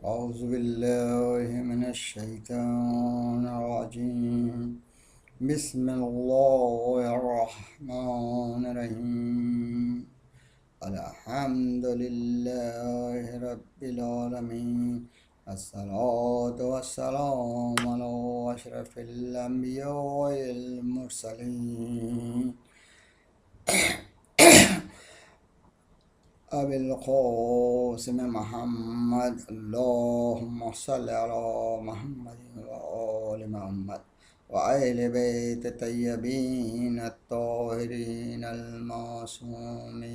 أعوذ بالله من الشيطان الرجيم بسم الله الرحمن الرحيم الحمد لله رب العالمين الصلاة والسلام على أشرف الأنبياء والمرسلين أبي القاسم محمد اللهم صل على محمد وآل محمد وآل بيت الطيبين الطاهرين المعصومين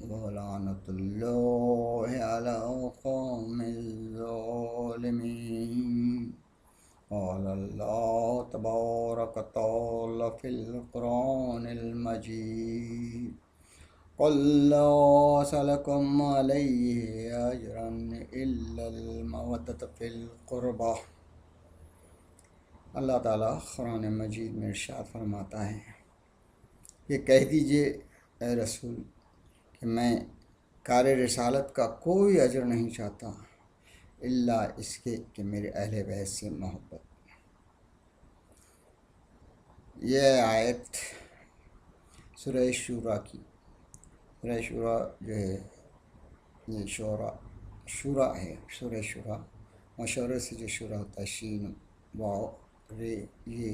ولعنة الله على القوم الظالمين. قال الله تبارك وتعالى في القرآن المجيد قل لا أسألكم عليه أجرا إلا المودة في القربى. اللہ تعالیٰ قرآن مجید میں ارشاد فرماتا ہے کہ کہہ دیجئے اے رسول کہ میں کار رسالت کا کوئی اجر نہیں چاہتا اللہ اس کے کہ میرے اہل بیت سے محبت. یہ آیت سورہ شورا کی. سورہ شورا جو ہے یہ شورا ہے. سورہ شورا مشورے سے جو شورا ہوتا ہے شین واو رے یہ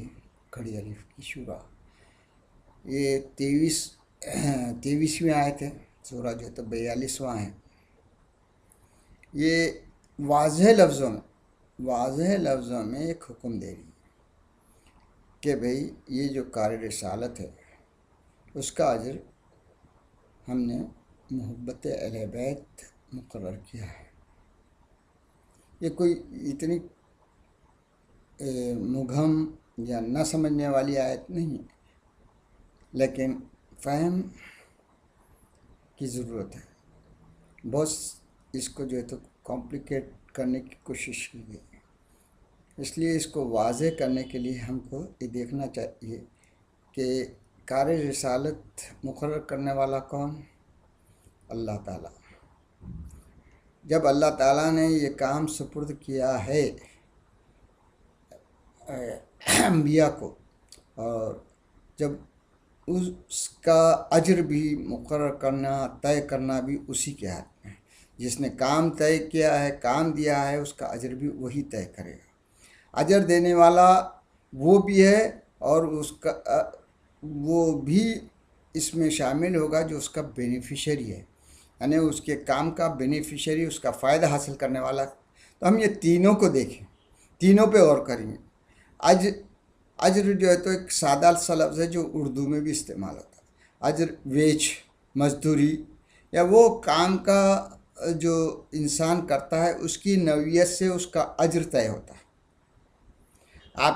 کھڑی الف کی شورا. یہ 23ویں آیت ہے. سورہ جو ہے تو 42واں ہے. یہ واضح لفظوں میں ایک حکم دے رہی ہے کہ بھئی یہ جو کار رسالت ہے اس کا اجر ہم نے محبت اہل بیت مقرر کیا ہے. یہ کوئی اتنی مبہم یا نہ سمجھنے والی آیت نہیں ہے لیکن فہم کی ضرورت ہے. بہت اس کو جو ہے تو کمپلیکیٹ کرنے کی کوشش کی گئی. اس لیے اس کو واضح کرنے کے لیے ہم کو یہ دیکھنا چاہیے کہ کار رسالت مقرر کرنے والا کون؟ اللہ تعالیٰ. جب اللہ تعالیٰ نے یہ کام سپرد کیا ہے انبیاء کو اور جب اس کا اجر بھی مقرر کرنا طے کرنا بھی اسی کے ہاتھ میں ہے. جس نے کام طے کیا ہے کام دیا ہے اس کا اجر بھی وہی طے کرے گا. اجر دینے والا وہ بھی ہے اور اس کا وہ بھی اس میں شامل ہوگا جو اس کا بینیفیشری ہے یعنی اس کے کام کا بینیفیشری اس کا فائدہ حاصل کرنے والا. تو ہم یہ تینوں کو دیکھیں تینوں پہ غور کریں گے. اجر جو ہے تو ایک سادہ سا لفظ ہے جو اردو میں بھی استعمال ہوتا ہے. اجر ویج مزدوری یا وہ کام کا جو انسان کرتا ہے اس کی نوعیت سے اس کا اجر طے ہوتا ہے. آپ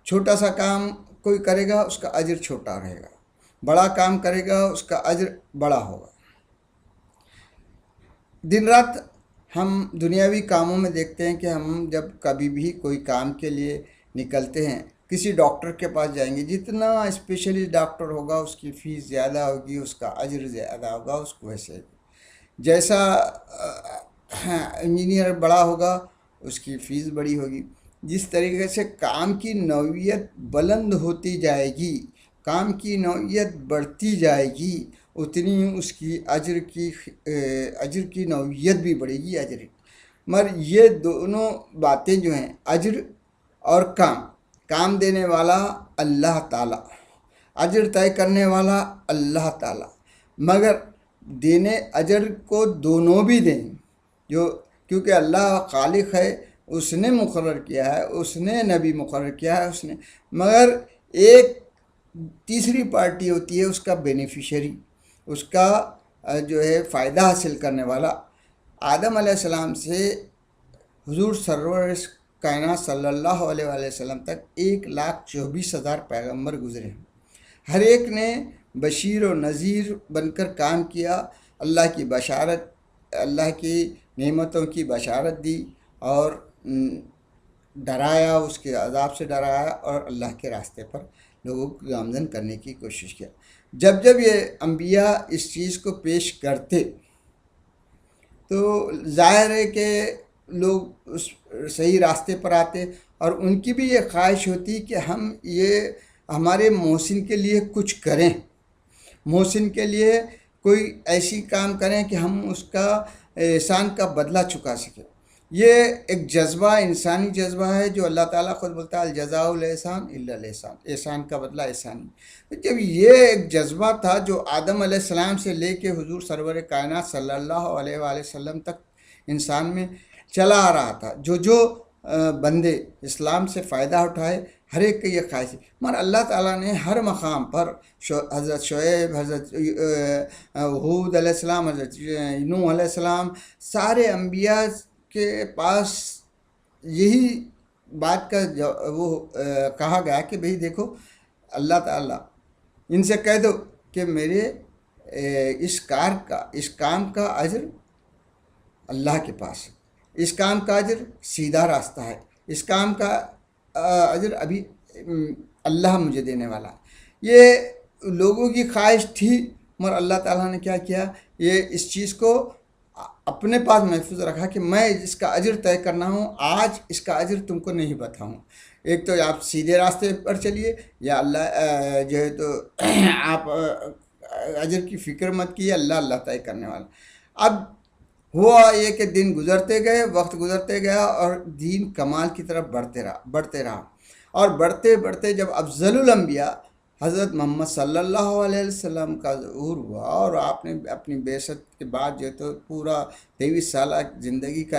چھوٹا سا کام کوئی کرے گا اس کا اجر چھوٹا رہے گا. بڑا کام کرے گا اس کا اجر بڑا ہوگا. دن رات ہم دنیاوی کاموں میں دیکھتے ہیں کہ ہم جب کبھی بھی کوئی کام کے لیے نکلتے ہیں کسی ڈاکٹر کے پاس جائیں گے جتنا اسپیشلسٹ ڈاکٹر ہوگا اس کی فیس زیادہ ہوگی اس کا اجر زیادہ ہوگا. اس کو ویسے جیسا انجینئر بڑا ہوگا اس کی فیس بڑی ہوگی. جس طریقے سے کام کی نوعیت بلند ہوتی جائے گی کام کی نوعیت بڑھتی جائے گی اتنی اس کی اجر کی نوعیت بھی بڑھے گی. مگر یہ دونوں باتیں جو ہیں اجر اور کام دینے والا اللہ تعالیٰ اجر طے کرنے والا اللہ تعالیٰ. مگر دینے اجر کو دونوں بھی دیں جو کیونکہ اللہ خالق ہے اس نے مقرر کیا ہے اس نے نبی مقرر کیا ہے اس نے. مگر ایک تیسری پارٹی ہوتی ہے اس کا بینیفیشری اس کا جو ہے فائدہ حاصل کرنے والا. آدم علیہ السلام سے حضور سرور کائنات صلی اللہ علیہ وسلم تک 1,24,000 پیغمبر گزرے. ہر ایک نے بشیر و نذیر بن کر کام کیا. اللہ کی بشارت اللہ کی نعمتوں کی بشارت دی اور ڈرایا اس کے عذاب سے ڈرایا اور اللہ کے راستے پر لوگوں کو گامزن کرنے کی کوشش کیا. جب جب یہ انبیاء اس چیز کو پیش کرتے تو ظاہر ہے کہ لوگ اس صحیح راستے پر آتے، اور ان کی بھی یہ خواہش ہوتی کہ ہم یہ ہمارے محسن کے لیے کچھ کریں، محسن کے لیے کوئی ایسی کام کریں کہ ہم اس کا احسان کا بدلہ چکا سکیں۔ یہ ایک جذبہ، انسانی جذبہ ہے، جو اللہ تعالیٰ خود بولتا ہے الجزاء الاحسان الا الاحسان، احسان کا بدلہ احسانی۔ جب یہ ایک جذبہ تھا جو آدم علیہ السلام سے لے کے حضور سرور کائنات صلی اللہ علیہ وآلہ وسلم تک انسان میں چلا آ رہا تھا، جو بندے اسلام سے فائدہ اٹھائے، ہر ایک کی یہ خواہش ہے، مگر اللہ تعالیٰ نے ہر مقام پر حضرت شعیب، حضرت ہود علیہ السلام، حضرت نوح علیہ السلام، سارے انبیاء کے پاس یہی بات کا وہ کہا گیا کہ بھئی دیکھو، اللہ تعالیٰ ان سے کہہ دو کہ میرے اس کام کا اجر اللہ کے پاس ہے، اس کام کا اجر سیدھا راستہ ہے، اس کام کا اجر ابھی اللہ مجھے دینے والا ہے۔ یہ لوگوں کی خواہش تھی، مگر اللہ تعالیٰ نے کیا کیا، یہ اس چیز کو اپنے پاس محفوظ رکھا کہ میں اس کا اجر طے کرنا ہوں، آج اس کا اجر تم کو نہیں بتاؤں۔ ایک تو آپ سیدھے راستے پر چلیے، یا اللہ جو ہے تو آپ اجر کی فکر مت کیے، اللہ طے کرنے والا۔ اب ہوا یہ کہ دن گزرتے گئے، وقت گزرتے گیا، اور دین کمال کی طرف بڑھتے رہا، اور بڑھتے بڑھتے جب افضل الانبیاء حضرت محمد صلی اللہ علیہ وسلم کا ظہور ہوا، اور آپ نے اپنی بعثت کے بعد جو تو پورا 23 سالہ زندگی کا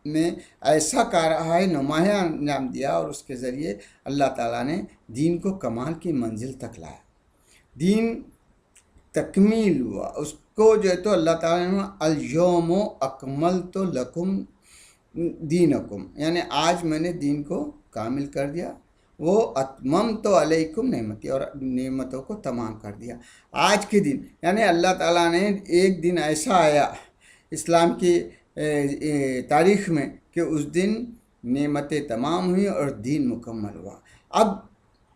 میں ایسا کارہائے نمایاں انجام دیا، اور اس کے ذریعے اللہ تعالیٰ نے دین کو کمال کی منزل تک لایا، دین تکمیل ہوا، اس کو جو ہے تو اللہ تعالیٰ نے الیوم اکملت لکم دینکم، یعنی آج میں نے دین کو کامل کر دیا، وہ اتممت علیکم نعمتی، اور نعمتوں کو تمام کر دیا۔ آج کے دن یعنی اللہ تعالیٰ نے ایک دن ایسا آیا اسلام کی تاریخ میں کہ اس دن نعمتیں تمام ہوئیں اور دین مکمل ہوا۔ اب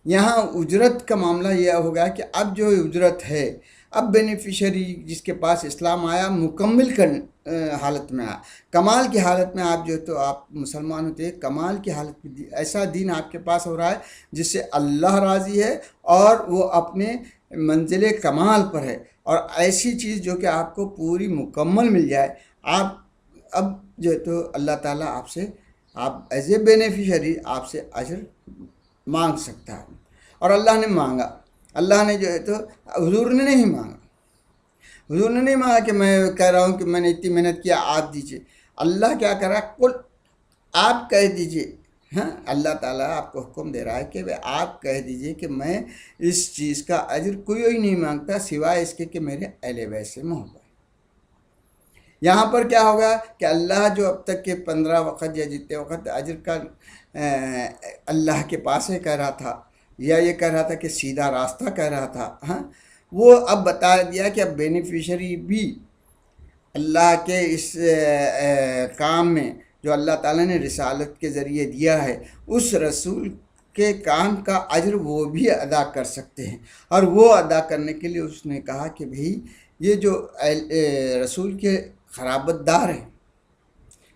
یہاں اجرت کا معاملہ یہ ہوگا کہ اب جو اجرت ہے، اب بینیفیشری جس کے پاس اسلام آیا، مکمل حالت میں آیا، کمال کی حالت میں، آپ جو تو آپ مسلمان ہوتے ہیں، کمال کی حالت میں ایسا دین آپ کے پاس ہو رہا ہے جس سے اللہ راضی ہے، اور وہ اپنے منزل کمال پر ہے، اور ایسی چیز جو کہ آپ کو پوری مکمل مل جائے، آپ اب جو تو اللہ تعالیٰ آپ ایز اے بینیفیشری آپ سے اجر مانگ سکتا ہے، اور اللہ نے مانگا۔ اللہ نے جو ہے تو حضور نے نہیں مانگا، حضور نے نہیں مانگا کہ میں کہہ رہا ہوں کہ میں نے اتنی محنت کیا آپ دیجئے۔ اللہ کیا کر رہا ہے، قل، آپ کہہ دیجئے، ہاں اللہ تعالیٰ آپ کو حکم دے رہا ہے کہ آپ کہہ دیجئے کہ میں اس چیز کا اجر کوئی نہیں مانگتا سوائے اس کے کہ میرے اہل بیت سے محبت۔ یہاں پر کیا ہوگا کہ اللہ جو اب تک کے 15 وقت یا جتنے وقت اجر کا اللہ کے پاس ہے کہہ رہا تھا، یا یہ کہہ رہا تھا کہ سیدھا راستہ کہہ رہا تھا، ہاں وہ اب بتا دیا کہ اب بینیفیشری بھی اللہ کے اس کام میں جو اللہ تعالیٰ نے رسالت کے ذریعے دیا ہے، اس رسول کے کام کا اجر وہ بھی ادا کر سکتے ہیں، اور وہ ادا کرنے کے لیے اس نے کہا کہ بھئی یہ جو رسول کے خرابت دار ہیں،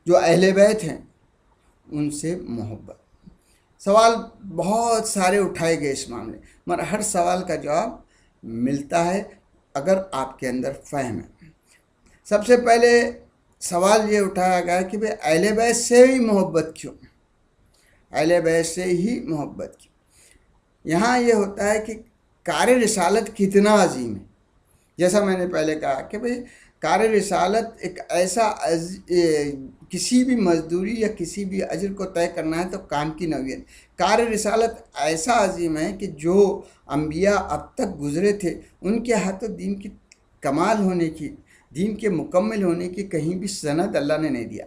جو اہل بیت ہیں، ان سے محبت۔ سوال بہت سارے اٹھائے گئے اس معاملے، مگر ہر سوال کا جواب ملتا ہے اگر آپ کے اندر فہم ہے۔ سب سے پہلے سوال یہ اٹھایا گیا کہ بھئی اہل بیت سے ہی محبت کیوں، اہل بیت سے ہی محبت کیوں۔ یہاں یہ ہوتا ہے کہ کار رسالت کتنا عظیم ہے، جیسا میں نے پہلے کہا کہ بھئی کار رسالت ایک ایسا کسی بھی مزدوری یا کسی بھی اجر کو طے کرنا ہے تو کام کی نوعیت، کار رسالت ایسا عظیم ہے کہ جو انبیاء اب تک گزرے تھے ان کے ہاتھوں دین کی کمال ہونے کی، دین کے مکمل ہونے کی کہیں بھی سند اللہ نے نہیں دیا،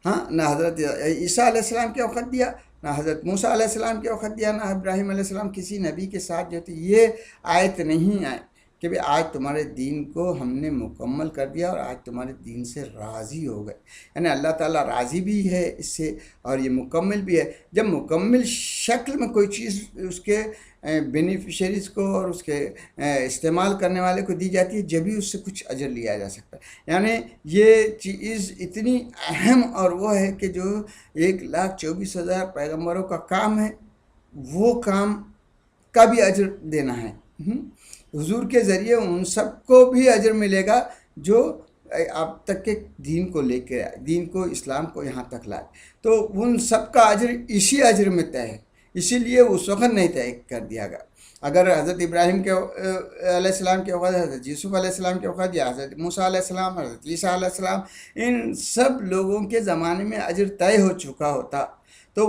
ہاں نہ حضرت عیسیٰ علیہ السلام کے وقت دیا، نہ حضرت موسیٰ علیہ السلام کے وقت دیا، نہ ابراہیم علیہ السلام، کسی نبی کے ساتھ جو تھی یہ آیت نہیں آئے کہ بھئی آج تمہارے دین کو ہم نے مکمل کر دیا اور آج تمہارے دین سے راضی ہو گئے، یعنی اللہ تعالیٰ راضی بھی ہے اس سے اور یہ مکمل بھی ہے۔ جب مکمل شکل میں کوئی چیز اس کے بینیفیشریز کو اور اس کے استعمال کرنے والے کو دی جاتی ہے، جبھی اس سے کچھ اجر لیا جا سکتا ہے۔ یعنی یہ چیز اتنی اہم اور وہ ہے کہ جو 1,24,000 پیغمبروں کا کام ہے، وہ کام کا بھی اجر دینا ہے۔ حضور کے ذریعے ان سب کو بھی اجر ملے گا جو اب تک کے دین کو لے کے آئے، دین کو، اسلام کو یہاں تک لائے، تو ان سب کا اجر اسی اجر میں طے ہے۔ اسی لیے اس وقت نہیں طے کر دیا گیا۔ اگر حضرت ابراہیم کے علیہ السلام کے وقت، حضرت یوسف علیہ السلام کے وقت، یا حضرت موسیٰ علیہ السلام، حضرت عیسیٰ علیہ السلام، ان سب لوگوں کے زمانے میں اجر طے ہو چکا ہوتا، تو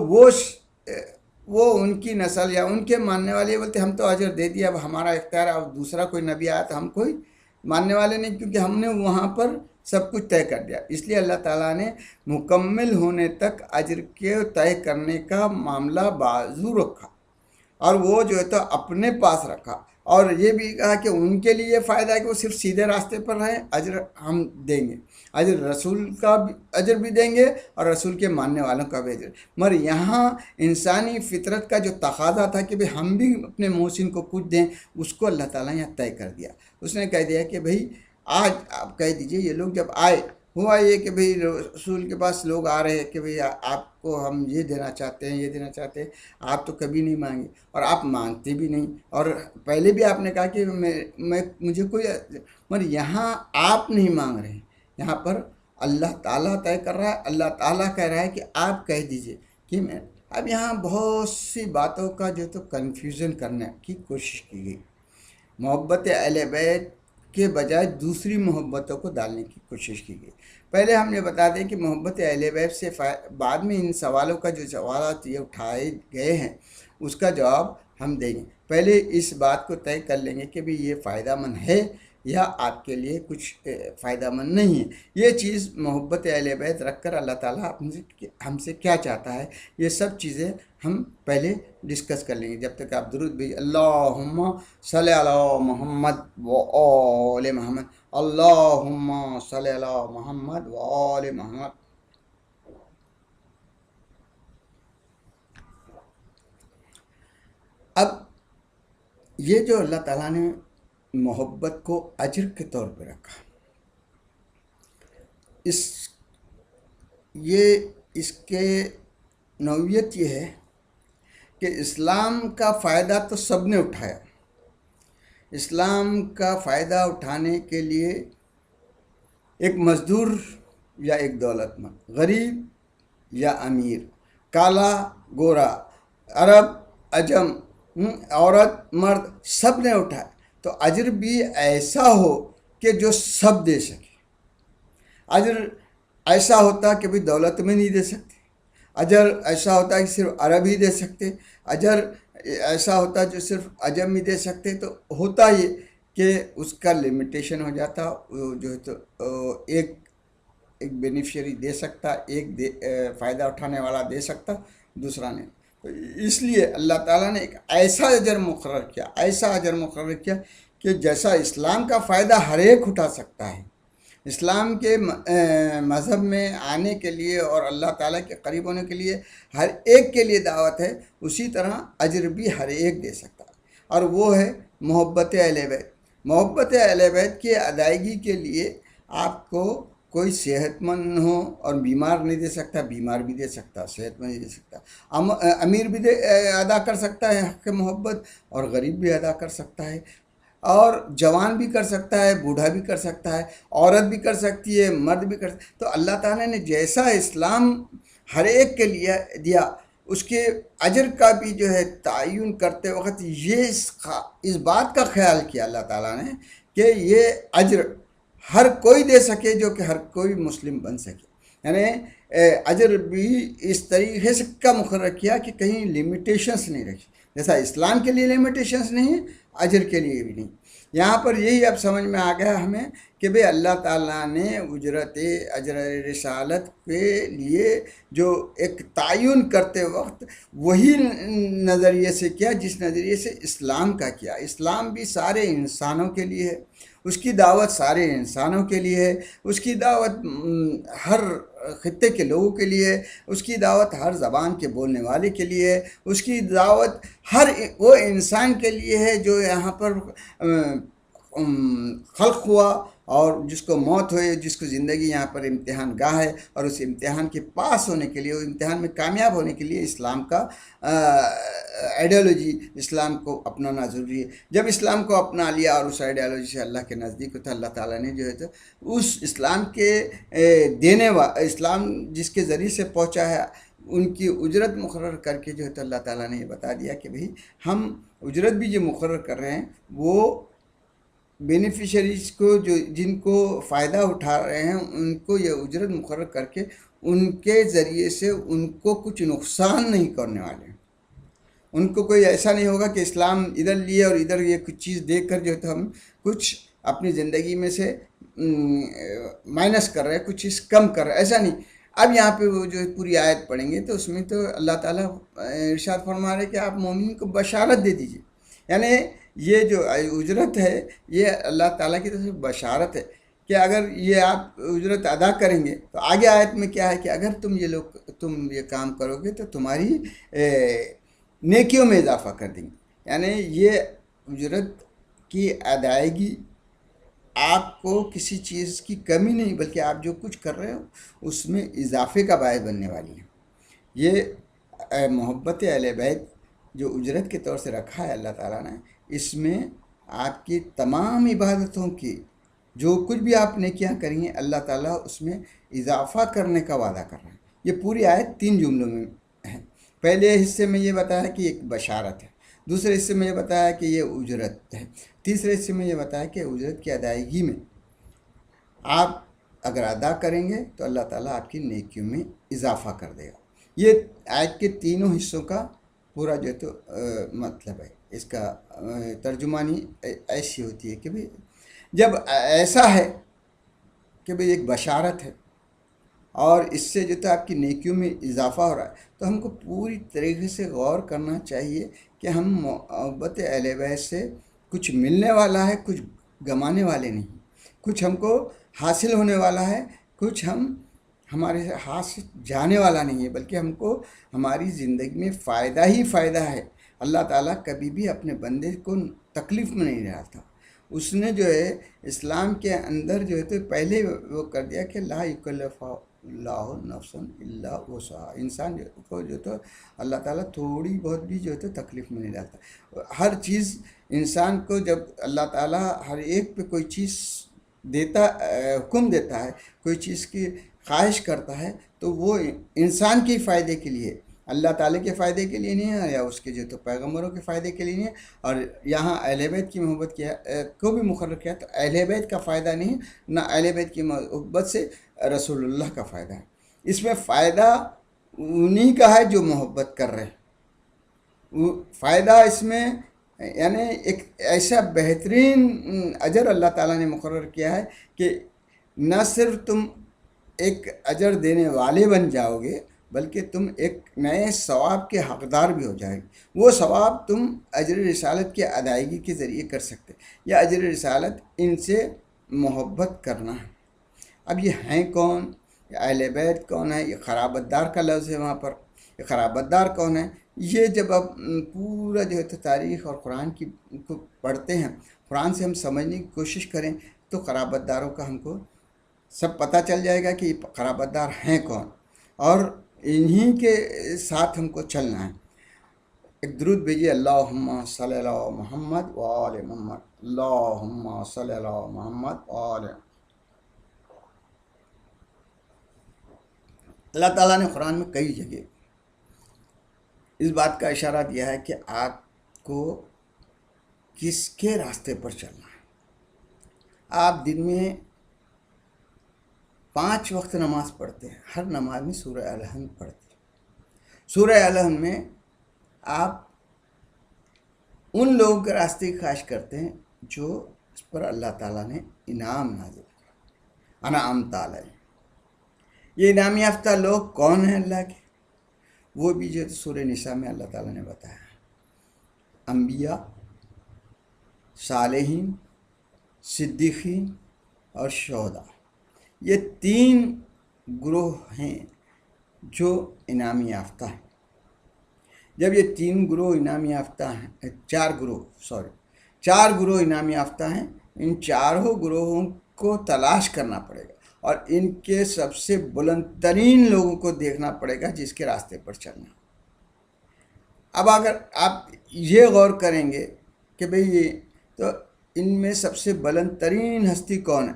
وہ ان کی نسل یا ان کے ماننے والے بولتے ہم تو اجر دے دیا، اب ہمارا اختیار ہے، اب دوسرا کوئی نبی آیا تو ہم کوئی ماننے والے نہیں، کیونکہ ہم نے وہاں پر سب کچھ طے کر دیا۔ اس لیے اللہ تعالیٰ نے مکمل ہونے تک اجر کے طے کرنے کا معاملہ بازو رکھا، اور وہ جو ہے تو اپنے پاس رکھا، اور یہ بھی کہا کہ ان کے لیے فائدہ ہے کہ وہ صرف سیدھے راستے پر رہیں، اجر ہم دیں گے، اجر رسول کا بھی اجر بھی دیں گے اور رسول کے ماننے والوں کا بھی اجر۔ مگر یہاں انسانی فطرت کا جو تقاضا تھا کہ بھئی ہم بھی اپنے محسن کو کچھ دیں، اس کو اللہ تعالیٰ نے یہاں طے کر دیا۔ اس نے کہہ دیا کہ بھئی آج آپ کہہ دیجئے، یہ لوگ جب آئے، ہوا یہ کہ بھئی رسول کے پاس لوگ آ رہے ہیں کہ بھئی آپ کو ہم یہ دینا چاہتے ہیں، یہ دینا چاہتے ہیں، آپ تو کبھی نہیں مانگے اور آپ مانگتے بھی نہیں، اور پہلے بھی آپ نے کہا کہ مجھے کوئی، مگر یہاں آپ نہیں مانگ رہے ہیں، یہاں پر اللہ تعالیٰ طے کر رہا ہے، اللہ تعالیٰ کہہ رہا ہے کہ آپ کہہ دیجئے کہ میں۔ اب یہاں بہت سی باتوں کا جو تو کنفیوژن کرنے کی کوشش کی گئی، محبت اہل بیت کے بجائے دوسری محبتوں کو ڈالنے کی کوشش کی گئی۔ پہلے ہم یہ بتا دیں کہ محبت اہل بیت سے بعد میں ان سوالوں کا جو سوالات یہ اٹھائے گئے ہیں اس کا جواب ہم دیں گے۔ پہلے اس بات کو طے کر لیں گے کہ بھی یہ فائدہ مند ہے یا آپ کے لیے کچھ فائدہ مند نہیں ہے۔ یہ چیز محبت اہل بیت رکھ کر اللہ تعالیٰ ہم سے کیا چاہتا ہے، یہ سب چیزیں ہم پہلے ڈسکس کر لیں گے۔ جب تک آپ درود بھی اللہم صلی علی محمد و آل محمد، اللہم صلی علی محمد و آل محمد۔ اب یہ جو اللہ تعالیٰ نے محبت کو اجر کے طور پہ رکھا، اس کے نوعیت یہ ہے کہ اسلام کا فائدہ تو سب نے اٹھایا۔ اسلام کا فائدہ اٹھانے کے لیے ایک مزدور یا ایک دولت مند، غریب یا امیر، کالا گورا، عرب عجم، عورت مرد، سب نے اٹھایا، تو اجر بھی ایسا ہو کہ جو سب دے سکے۔ اجر ایسا ہوتا کہ بھی دولت میں نہیں دے سکتے، اجر ایسا ہوتا ہے کہ صرف عرب ہی دے سکتے، اجر ایسا ہوتا جو صرف عجم ہی دے سکتے، تو ہوتا یہ کہ اس کا لمیٹیشن ہو جاتا، جو ہے تو ایک بینیفیشری دے سکتا، ایک فائدہ اٹھانے والا دے سکتا، دوسرا نہیں۔ تو اس لیے اللہ تعالیٰ نے ایک ایسا اجر مقرر کیا کہ جیسا اسلام کا فائدہ ہر ایک اٹھا سکتا ہے، اسلام کے مذہب میں آنے کے لیے اور اللہ تعالیٰ کے قریب ہونے کے لیے ہر ایک کے لیے دعوت ہے، اسی طرح اجر بھی ہر ایک دے سکتا ہے، اور وہ ہے محبت اہل بیت۔ محبت اہل بیت کی ادائیگی کے لیے آپ کو کوئی صحت مند ہو اور بیمار نہیں دے سکتا، بیمار بھی دے سکتا، صحت مند نہیں دے سکتا، امیر بھی ادا کر سکتا ہے حق محبت، اور غریب بھی ادا کر سکتا ہے، اور جوان بھی کر سکتا ہے، بوڑھا بھی کر سکتا ہے، عورت بھی کر سکتی ہے، مرد بھی کر سکتا ہے۔ تو اللہ تعالیٰ نے جیسا اسلام ہر ایک کے لیے دیا، اس کے اجر کا بھی جو ہے تعین کرتے وقت یہ اس بات کا خیال کیا اللہ تعالیٰ نے کہ یہ اجر ہر کوئی دے سکے، جو کہ ہر کوئی مسلم بن سکے۔ یعنی اجر بھی اس طریقے سے کا مقرر کیا کہ کہیں لیمیٹیشنز نہیں رکھی، جیسا اسلام کے لیے لیمیٹیشنز نہیں، اجر کے لیے بھی نہیں۔ یہاں پر یہی اب سمجھ میں آ گیا ہمیں کہ بھئی اللہ تعالیٰ نے اجرت اجر رسالت کے لیے جو ایک تعین کرتے وقت وہی نظریے سے کیا جس نظریے سے اسلام کا کیا۔ اسلام بھی سارے انسانوں کے لیے ہے، اس کی دعوت سارے انسانوں کے لیے ہے، اس کی دعوت ہر خطے کے لوگوں کے لیے ہے، اس کی دعوت ہر زبان کے بولنے والے کے لیے ہے، اس کی دعوت ہر وہ انسان کے لیے ہے جو یہاں پر خلق ہوا اور جس کو موت ہوئے، جس کو زندگی یہاں پر امتحان گاہ ہے، اور اس امتحان کے پاس ہونے کے لیے، اس امتحان میں کامیاب ہونے کے لیے اسلام کا آئیڈیالوجی، اسلام کو اپنانا ضروری ہے۔ جب اسلام کو اپنا لیا اور اس آئیڈیالوجی سے اللہ کے نزدیک ہوتا، اللہ تعالیٰ نے جو ہے تو اس اسلام کے اسلام جس کے ذریعے سے پہنچا ہے ان کی اجرت مقرر کر کے جو ہے تو اللہ تعالیٰ نے یہ بتا دیا کہ بھئی ہم اجرت بھی جو مقرر کر رہے ہیں وہ بینیفیشریز کو، جو جن کو فائدہ اٹھا رہے ہیں، ان کو یہ اجرت مقرر کر کے ان کے ذریعے سے ان کو کچھ نقصان نہیں کرنے والے ہیں۔ ان کو کوئی ایسا نہیں ہوگا کہ اسلام ادھر لیے اور ادھر یہ کچھ چیز دیکھ کر جو ہے تو ہم کچھ اپنی زندگی میں سے مائنس کر رہے ہیں، کچھ چیز کم کر رہے ہیں، ایسا نہیں۔ اب یہاں پہ وہ جو پوری آیت پڑھیں گے تو اس میں تو اللہ تعالیٰ ارشاد فرما رہے کہ آپ مومن کو بشارت دے دیجیے، یعنی یہ جو اجرت ہے یہ اللہ تعالیٰ کی طرف سے بشارت ہے کہ اگر یہ آپ اجرت ادا کریں گے تو آگے آیت میں کیا ہے کہ اگر تم یہ کام کرو گے تو تمہاری نیکیوں میں اضافہ کر دیں گے، یعنی یہ اجرت کی ادائیگی آپ کو کسی چیز کی کمی نہیں، بلکہ آپ جو کچھ کر رہے ہو اس میں اضافے کا باعث بننے والی ہے۔ یہ محبت اہل بیت جو اجرت کے طور سے رکھا ہے اللہ تعالیٰ نے، اس میں آپ کی تمام عبادتوں کی جو کچھ بھی آپ نیکیاں کریں گے اللہ تعالیٰ اس میں اضافہ کرنے کا وعدہ کر رہا ہے۔ یہ پوری آیت 3 جملوں میں ہے۔ پہلے حصے میں یہ بتایا کہ ایک بشارت ہے، دوسرے حصے میں یہ بتایا کہ یہ اجرت ہے، تیسرے حصے میں یہ بتایا کہ اجرت کی ادائیگی میں آپ اگر ادا کریں گے تو اللہ تعالیٰ آپ کی نیکیوں میں اضافہ کر دے گا۔ یہ آیت کے تینوں حصوں کا پورا جو ہے تو مطلب ہے، اس کا ترجمانی ایسی ہوتی ہے کہ بھئی جب ایسا ہے کہ بھئی ایک بشارت ہے اور اس سے جو تو آپ کی نیکیوں میں اضافہ ہو رہا ہے تو ہم کو پوری طریقے سے غور کرنا چاہیے کہ ہم محبت اہل بیت سے کچھ ملنے والا ہے، کچھ گمانے والے نہیں، کچھ ہم کو حاصل ہونے والا ہے، کچھ ہمارے ہاتھ سے جانے والا نہیں ہے، بلکہ ہم کو ہماری زندگی میں فائدہ ہی فائدہ ہے۔ اللہ تعالیٰ کبھی بھی اپنے بندے کو تکلیف میں نہیں ڈالتا۔ اس نے جو ہے اسلام کے اندر جو ہے تو پہلے وہ کر دیا کہ لا یکلف اللہ نفسا الا وسعها، انسان جو تو اللہ تعالیٰ تھوڑی بہت بھی جو ہے تو تکلیف میں نہیں ڈالتا۔ ہر چیز انسان کو جب اللہ تعالیٰ ہر ایک پہ کوئی چیز دیتا، حکم دیتا ہے، کوئی چیز کی خواہش کرتا ہے تو وہ انسان کے فائدے کے لیے، اللہ تعالیٰ کے فائدے کے لیے نہیں ہے یا اس کے جو تو پیغمبروں کے فائدے کے لیے نہیں ہے۔ اور یہاں اہل بیت کی محبت کو بھی مقرر کیا تو اہل بیت کا فائدہ نہیں، نہ اہل بیت کی محبت سے رسول اللہ کا فائدہ ہے۔ اس میں فائدہ انہی کا ہے جو محبت کر رہے ہیں، فائدہ اس میں یعنی ایک ایسا بہترین اجر اللہ تعالیٰ نے مقرر کیا ہے کہ نہ صرف تم ایک اجر دینے والے بن جاؤ گے بلکہ تم ایک نئے ثواب کے حقدار بھی ہو جائے گے۔ وہ ثواب تم اجر رسالت کی ادائیگی کے ذریعے کر سکتے، یا اجر رسالت ان سے محبت کرنا ہے۔ اب یہ ہیں کون؟ یہ اہل بیت کون ہے؟ یہ خرابت دار کا لفظ ہے وہاں پر۔ یہ خرابت دار کون ہے؟ یہ جب آپ پورا جو ہے تو تاریخ اور قرآن کی کو پڑھتے ہیں، قرآن سے ہم سمجھنے کی کوشش کریں تو خرابت داروں کا ہم کو سب پتہ چل جائے گا کہ یہ خرابت دار ہیں کون، اور انہی کے ساتھ ہم کو چلنا ہے۔ ایک درود بھیجیے، اللہم صلی علی محمد و آل محمد، اللہم صلی علی محمد و آل۔ اللہ تعالیٰ نے قرآن میں کئی جگہ اس بات کا اشارہ دیا ہے کہ آپ کو کس کے راستے پر چلنا ہے۔ آپ دن میں 5 وقت نماز پڑھتے ہیں، ہر نماز میں سورہ الحمد پڑھتے ہیں۔ سورہ الحمد میں آپ ان لوگوں کے راستے کی خواہش کرتے ہیں جو اس پر اللہ تعالیٰ نے انعام نازل کیا، انعمت علیہم۔ یہ انعام یافتہ لوگ کون ہیں اللہ کے؟ وہ بھی جو سورہ نساء میں اللہ تعالیٰ نے بتایا، انبیاء، صالحین، صدیقین اور شہداء، یہ 3 گروہ ہیں جو انعام یافتہ ہیں۔ جب یہ 3 گروہ انعام یافتہ ہیں، 4 گروہ انعام یافتہ ہیں، ان چاروں گروہوں کو تلاش کرنا پڑے گا اور ان کے سب سے بلند ترین لوگوں کو دیکھنا پڑے گا جس کے راستے پر چلنا۔ اب اگر آپ یہ غور کریں گے کہ بھئی یہ تو ان میں سب سے بلند ترین ہستی کون ہے،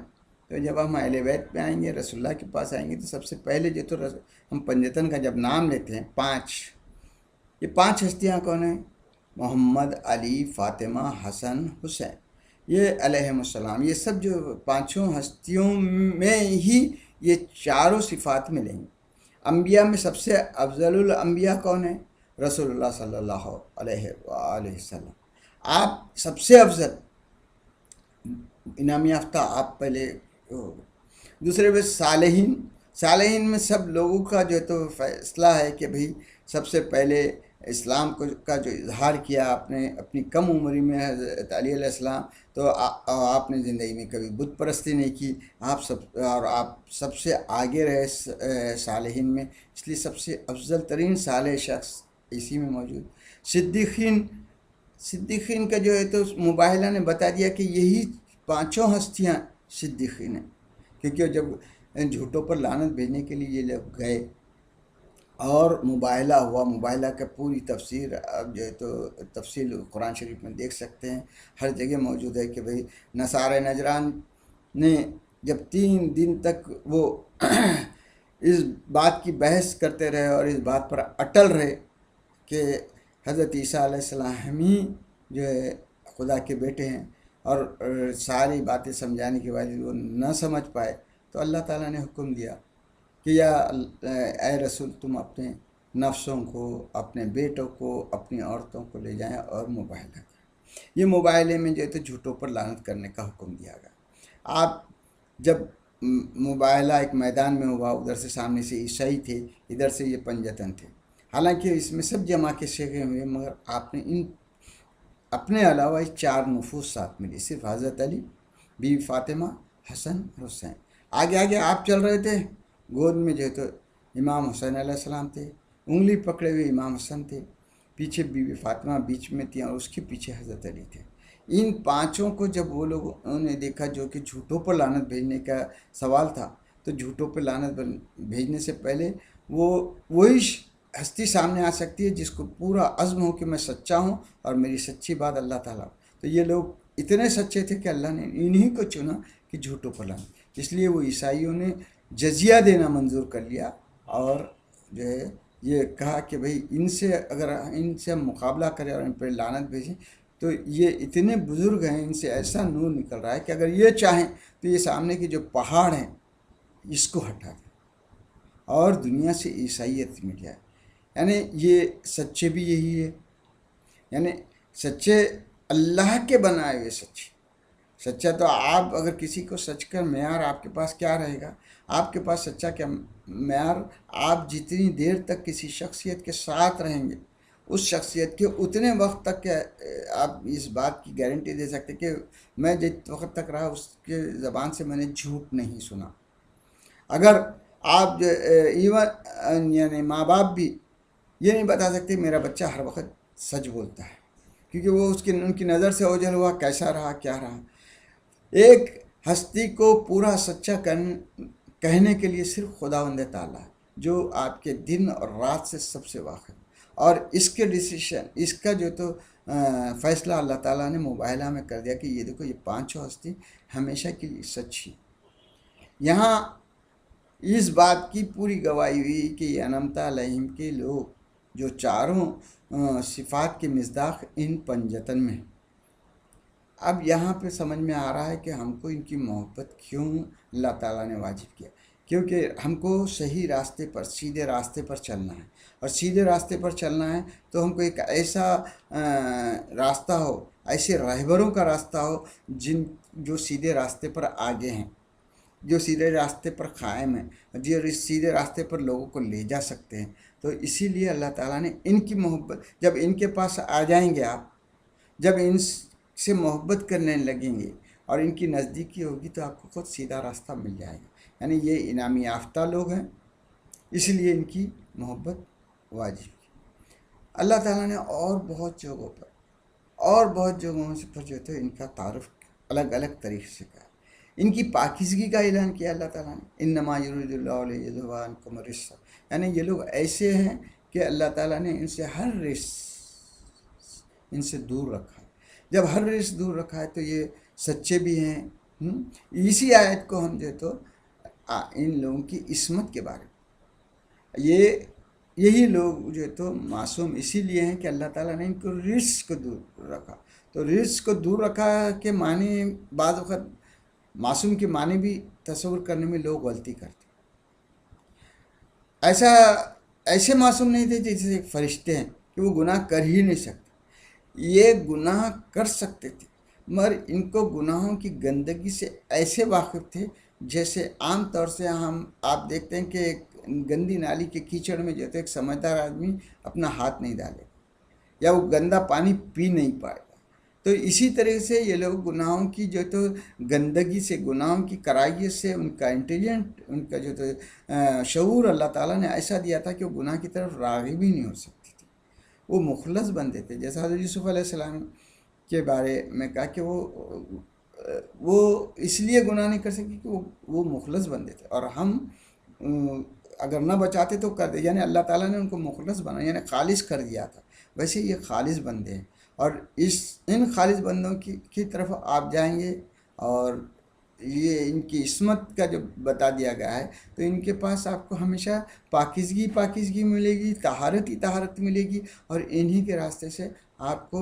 تو جب ہم اہل بیت پہ آئیں گے، رسول اللہ کے پاس آئیں گے، تو سب سے پہلے جو تو ہم پنجتن کا جب نام لیتے ہیں 5، یہ 5 ہستیاں کون ہیں؟ محمد، علی، فاطمہ، حسن، حسین، یہ علیہم السلام، یہ سب جو 5 ہستیوں میں ہی یہ چاروں صفات ملیں گی۔ انبیاء میں سب سے افضل الانبیاء کون ہیں؟ رسول اللہ صلی اللہ علیہ وآلہ وسلم۔ آپ سب سے افضل انعام یافتہ آپ پہلے ہو۔ دوسرے پہ صالحین میں سب لوگوں کا جو تو فیصلہ ہے کہ بھئی سب سے پہلے اسلام کا جو اظہار کیا آپ نے اپنی کم عمری میں، حضرت علی علیہ السلام، تو آپ نے زندگی میں کبھی بت پرستی نہیں کی، آپ سب سے آگے رہے صالحین میں، اس لیے سب سے افضل ترین صالح شخص اسی میں موجود۔ صدیقین کا جو ہے تو مباحلہ نے بتا دیا کہ یہی 5 ہستیاں صدیقین ہیں، کیونکہ جب جھوٹوں پر لعنت بھیجنے کے لیے یہ لوگ گئے اور مباحلہ ہوا، مباحلہ کا پوری تفسیر اب جو ہے تو تفصیل قرآن شریف میں دیکھ سکتے ہیں، ہر جگہ موجود ہے کہ بھئی نصارہ نجران نے جب 3 دن تک وہ اس بات کی بحث کرتے رہے اور اس بات پر اٹل رہے کہ حضرت عیسیٰ علیہ السلام ہی جو ہے خدا کے بیٹے ہیں، اور ساری باتیں سمجھانے کے بعد وہ نہ سمجھ پائے، تو اللہ تعالیٰ نے حکم دیا کہ یا اے رسول تم اپنے نفسوں کو، اپنے بیٹوں کو، اپنی عورتوں کو لے جائیں اور مباحلہ کریں۔ یہ مباحلے میں جو ہے تو جھوٹوں پر لعنت کرنے کا حکم دیا گیا۔ آپ جب مباحلہ ایک میدان میں ہوا، ادھر سے سامنے سے عیسائی تھے، ادھر سے یہ پنجتن تھے، حالانکہ اس میں سب جمع کے شیخے ہوئے، مگر آپ نے ان اپنے علاوہ 4 نفوس ساتھ ملی، صرف حضرت علی، بی فاطمہ، حسن، حسین۔ آگے آپ چل رہے تھے، گود میں جو ہے تو امام حسین علیہ السلام تھے، انگلی پکڑے ہوئے امام حسن تھے، پیچھے بی بی فاطمہ بیچ میں تھیں، اور اس کے پیچھے حضرت علی تھے۔ ان 5 کو جب وہ لوگوں نے دیکھا جو کہ جھوٹوں پر لعنت بھیجنے کا سوال تھا، تو جھوٹوں پر لعنت بھیجنے سے پہلے وہی ہستی سامنے آ سکتی ہے جس کو پورا عزم ہو کہ میں سچا ہوں اور میری سچی بات اللہ تعالیٰ، تو یہ لوگ اتنے سچے تھے کہ اللہ نے انہی کو چنا کہ جھوٹوں پر لعنت، اس لیے وہ عیسائیوں نے جزیہ دینا منظور کر لیا، اور جو ہے یہ کہا کہ بھئی اگر ان سے ہم مقابلہ کریں اور ان پر لعنت بھیجیں تو یہ اتنے بزرگ ہیں، ان سے ایسا نور نکل رہا ہے کہ اگر یہ چاہیں تو یہ سامنے کے جو پہاڑ ہیں اس کو ہٹا دیں اور دنیا سے عیسائیت مٹ جائے۔ یعنی یہ سچے بھی یہی ہے، یعنی سچے اللہ کے بنائے ہوئے سچا تو آپ اگر کسی کو سچ کا معیار آپ کے پاس کیا رہے گا؟ آپ کے پاس سچا کیا معیار؟ آپ جتنی دیر تک کسی شخصیت کے ساتھ رہیں گے، اس شخصیت کے اتنے وقت تک کہ آپ اس بات کی گارنٹی دے سکتے کہ میں جس وقت تک رہا اس کے زبان سے میں نے جھوٹ نہیں سنا۔ اگر آپ ایون یعنی ماں باپ بھی یہ نہیں بتا سکتے میرا بچہ ہر وقت سچ بولتا ہے، کیونکہ وہ ان کی نظر سے اوجھل ہوا، کیسا رہا، کیا رہا۔ ایک ہستی کو پورا سچا کہنے کے لیے صرف خداوند تعالیٰ ہے، جو آپ کے دن اور رات سے سب سے واقف، اور اس کے ڈیسیشن، اس کا جو تو فیصلہ اللہ تعالیٰ نے مباحلہ میں کر دیا کہ یہ دیکھو یہ 5 ہستی ہمیشہ کے لیے سچ ہی۔ یہاں اس بات کی پوری گواہی ہوئی کہ یہ انمتا علیہم کے لوگ جو 4 صفات کے مصداق ان پنجتن میں، اب یہاں پہ سمجھ میں آ رہا ہے کہ ہم کو ان کی محبت کیوں اللہ تعالیٰ نے واجب کیا، کیونکہ ہم کو صحیح راستے پر، سیدھے راستے پر چلنا ہے، اور سیدھے راستے پر چلنا ہے تو ہم کو ایک ایسا راستہ ہو، ایسے رہبروں کا راستہ ہو جو سیدھے راستے پر آگے ہیں، جو سیدھے راستے پر قائم ہیں، جو سیدھے راستے پر لوگوں کو لے جا سکتے ہیں۔ تو اسی لیے اللہ تعالیٰ نے ان کی محبت، جب ان کے پاس آ جائیں گے آپ، جب ان سے محبت کرنے لگیں گے، اور ان کی نزدیکی ہوگی تو آپ کو خود سیدھا راستہ مل جائے گا. یعنی یہ انعام یافتہ لوگ ہیں، اس لیے ان کی محبت واجب ہے. اللہ تعالیٰ نے اور بہت جگہوں پر اور بہت جگہوں پر جو ہے ان کا تعارف الگ الگ طریقے سے کیا. ان کی پاکیزگی کا اعلان کیا اللہ تعالیٰ نے، انما یرید اللہ لیذھب عنکم الرجس. یعنی یہ لوگ ایسے ہیں کہ اللہ تعالیٰ نے ان سے ہر رجس ان سے دور رکھا ہے. جب ہر رجس دور رکھا ہے تو یہ سچے بھی ہیں. اسی آیت کو ہم جو تو ان لوگوں کی عصمت کے بارے میں، یہی لوگ جو تو معصوم اسی لیے ہیں کہ اللہ تعالیٰ نے ان کو رجس کو دور رکھا. تو رجس کو دور رکھا کے معنی بعض وقت معصوم کے معنی بھی تصور کرنے میں لوگ غلطی کرتے. ایسے معصوم نہیں تھے جیسے ایک فرشتے ہیں کہ وہ گناہ کر ہی نہیں سکتے. یہ گناہ کر سکتے تھے مگر ان کو گناہوں کی گندگی سے ایسے واقف تھے جیسے عام طور سے آپ دیکھتے ہیں کہ ایک گندی نالی کے کیچڑ میں جو ہے ایک سمجھدار آدمی اپنا ہاتھ نہیں ڈالے یا وہ گندا پانی پی نہیں پائے گا. تو اسی طرح سے یہ لوگ گناہوں کی جو تو گندگی سے، گناہوں کی کرائیت سے ان کا انٹیلیجنٹ، ان کا جو تو شعور اللہ تعالیٰ نے ایسا دیا تھا کہ وہ گناہ کی طرف راغب ہی نہیں ہو سکتی تھی. وہ مخلص بندے تھے. جیسا حضرت یوسف علیہ السلام کے بارے میں کہا کہ وہ اس لیے گناہ نہیں کر سکے کہ وہ مخلص بندے تھے، اور ہم اگر نہ بچاتے تو کر دے. یعنی اللہ تعالیٰ نے ان کو مخلص بنا، یعنی خالص کر دیا تھا. ویسے یہ خالص بندے ہیں، اور ان خالص بندوں کی طرف آپ جائیں گے، اور یہ ان کی عصمت کا جو بتا دیا گیا ہے تو ان کے پاس آپ کو ہمیشہ پاکیزگی ملے گی، طہارت ملے گی، اور انہی کے راستے سے آپ کو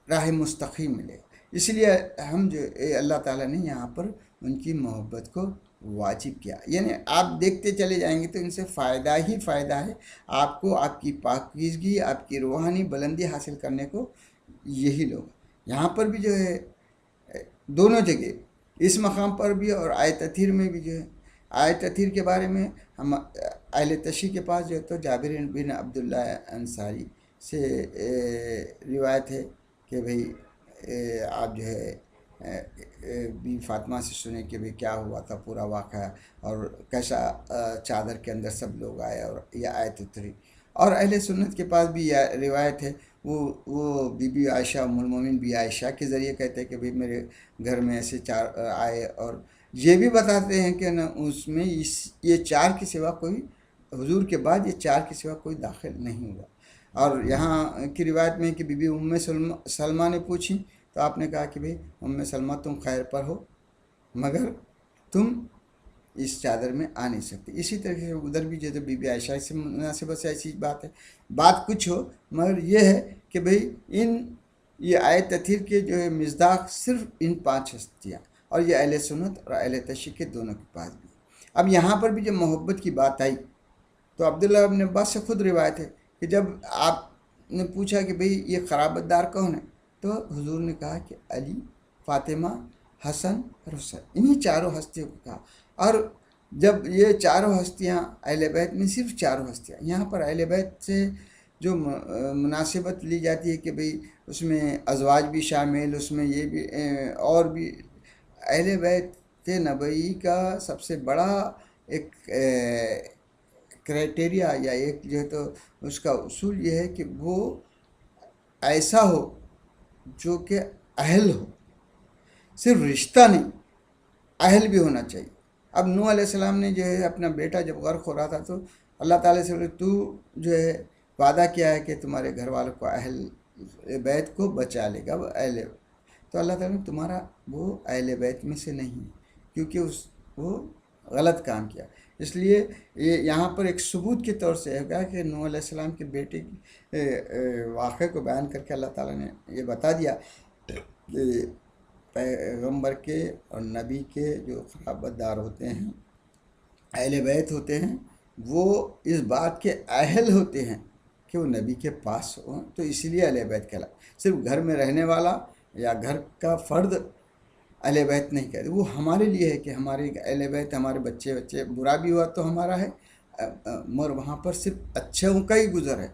راہ مستقیم ملے گا. اس لیے ہم جو اللہ تعالیٰ نے یہاں پر ان کی محبت کو واجب کیا. یعنی آپ دیکھتے چلے جائیں گے تو ان سے فائدہ ہی فائدہ ہے آپ کو. آپ کی پاکیزگی، آپ کی روحانی بلندی حاصل کرنے کو یہی لوگ. یہاں پر بھی جو ہے دونوں جگہ، اس مقام پر بھی اور آیت تطہیر میں بھی جو ہے. آیت تطہیر کے بارے میں ہم اہل تشریح کے پاس جو ہے تو جابر بن عبداللہ انصاری سے روایت ہے کہ بھئی آپ جو ہے بی فاطمہ سے سنیں کہ بھئی کیا ہوا تھا پورا واقعہ، اور کیسا چادر کے اندر سب لوگ آئے اور یہ آیت اتری. اور اہل سنت کے پاس بھی یہ روایت ہے، وہ بی عائشہ ام المومنین بی عائشہ کے ذریعے کہتے ہیں کہ بھئی میرے گھر میں ایسے چار آئے، اور یہ بھی بتاتے ہیں کہ اس میں یہ چار کے سوا کوئی، حضور کے بعد یہ چار کے سوا کوئی داخل نہیں ہوا. اور یہاں کی روایت میں کہ بی بی ام سلمہ نے پوچھی تو آپ نے کہا کہ بھئی ام سلمہ تم خیر پر ہو مگر تم اس چادر میں آ نہیں سکتے. اسی طرح سے ادھر بھی جو بی بی عائشہ سے مناسبت سے ایسی بات ہے. بات کچھ ہو مگر یہ ہے کہ بھئی یہ آیت تطہیر کے جو ہے مصداق صرف ان 5 ہستیاں، اور یہ اہل سنت اور اہل تشریح کے دونوں کے پاس بھی. اب یہاں پر بھی جب محبت کی بات آئی تو عبداللہ ابن عباس سے خود روایت ہے کہ جب آپ نے پوچھا کہ بھئی یہ خرابت دار کون ہے تو حضور نے کہا کہ علی، فاطمہ، حسن اور حسین، انہی چاروں ہستیوں کو کہا. اور جب یہ چاروں ہستیاں اہل بیت میں، صرف چاروں ہستیاں، یہاں پر اہل بیت سے جو مناسبت لی جاتی ہے کہ بھئی اس میں ازواج بھی شامل، اس میں یہ بھی اور بھی اہل بیت نبوی کا سب سے بڑا ایک کرائٹیریا یا ایک جو ہے تو اس کا اصول یہ ہے کہ وہ ایسا ہو جو کہ اہل ہو، صرف رشتہ نہیں، اہل بھی ہونا چاہیے. اب نوح علیہ السلام نے جو ہے اپنا بیٹا جب غرق ہو رہا تھا تو اللہ تعالیٰ سے بولے تو جو ہے وعدہ کیا ہے کہ تمہارے گھر والوں کو، اہل بیت کو بچا لے گا. وہ اہل، تو اللہ تعالیٰ نے تمہارا وہ اہل بیت میں سے نہیں، کیونکہ وہ غلط کام کیا. اس لیے یہ یہاں پر ایک ثبوت کے طور سے ہے کہ نوح علیہ السلام کے بیٹے کی واقعے کو بیان کر کے اللہ تعالیٰ نے یہ بتا دیا کہ پیغمبر کے اور نبی کے جو خرابت دار ہوتے ہیں، اہل بیت ہوتے ہیں، وہ اس بات کے اہل ہوتے ہیں کہ وہ نبی کے پاس ہوں. تو اسی لیے اہل بیت کہلاتے. صرف گھر میں رہنے والا یا گھر کا فرد اہل بیت نہیں کہتے. وہ ہمارے لیے ہے کہ ہمارے اہل بیت، ہمارے بچے برا بھی ہوا تو ہمارا ہے، مگر وہاں پر صرف اچھوں کا ہی گزر ہے.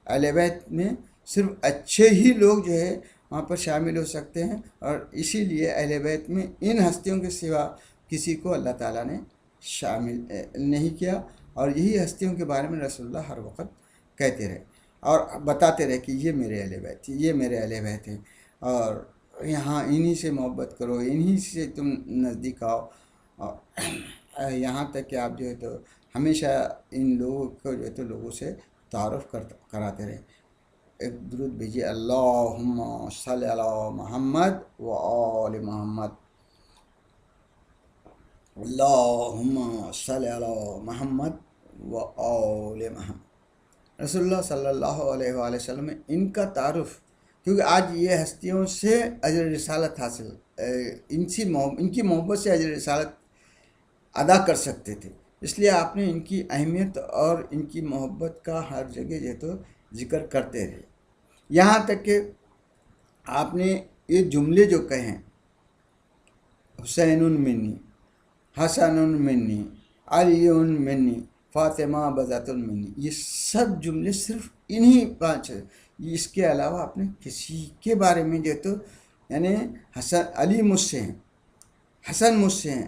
اہل بیت میں صرف اچھے ہی لوگ جو ہے وہاں پر شامل ہو سکتے ہیں، اور اسی لیے اہل بیت میں ان ہستیوں کے سوا کسی کو اللہ تعالیٰ نے شامل نہیں کیا، اور یہی ہستیوں کے بارے میں رسول اللہ ہر وقت کہتے رہے اور بتاتے رہے کہ یہ میرے اہل بیت تھے، یہ میرے اہل بیت ہیں، اور یہاں انہی سے محبت کرو، انہی سے تم نزدیک آؤ، اور یہاں تک کہ آپ جو ہے تو ہمیشہ ان لوگوں کو جو ہے تو لوگوں سے تعارف کراتے رہے۔ ایک درود بھیجیے، اللہم صلی علی محمد و آل محمد، اللہم صلی علی محمد و آل محمد۔ رسول اللہ صلی اللہ علیہ وآلہ وسلم میں ان کا تعارف، کیونکہ آج یہ ہستیوں سے اجر رسالت حاصل، ان کی محبت سے اجر رسالت ادا کر سکتے تھے، اس لیے آپ نے ان کی اہمیت اور ان کی محبت کا ہر جگہ جو تو ذکر کرتے رہے، یہاں تک کہ آپ نے یہ جملے جو کہیں، حسین منی، حسن منی، علی منی، فاطمہ بذات منی، یہ سب جملے صرف انہی 5 ہے، اس کے علاوہ آپ نے کسی کے بارے میں جو تو یعنی علی مجھ سے ہیں، حسن مجھ سے ہیں،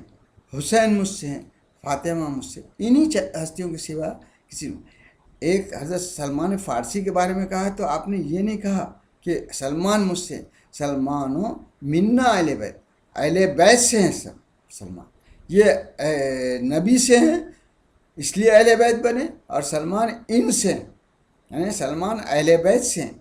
حسین مجھ سے ہیں، فاطمہ مجھ سے، انہی ہستیوں کے سوا کسی میں۔ ایک حضرت سلمان فارسی کے بارے میں کہا تو آپ نے یہ نہیں کہا کہ سلمان مجھ سے، سلمان و منا اہل بیت، اہل بیت سے ہیں سب سلمان، یہ نبی سے ہیں اس لیے اہل بیت بنے، اور سلمان ان سے ہیں، یعنی سلمان اہل بیت سے ہیں،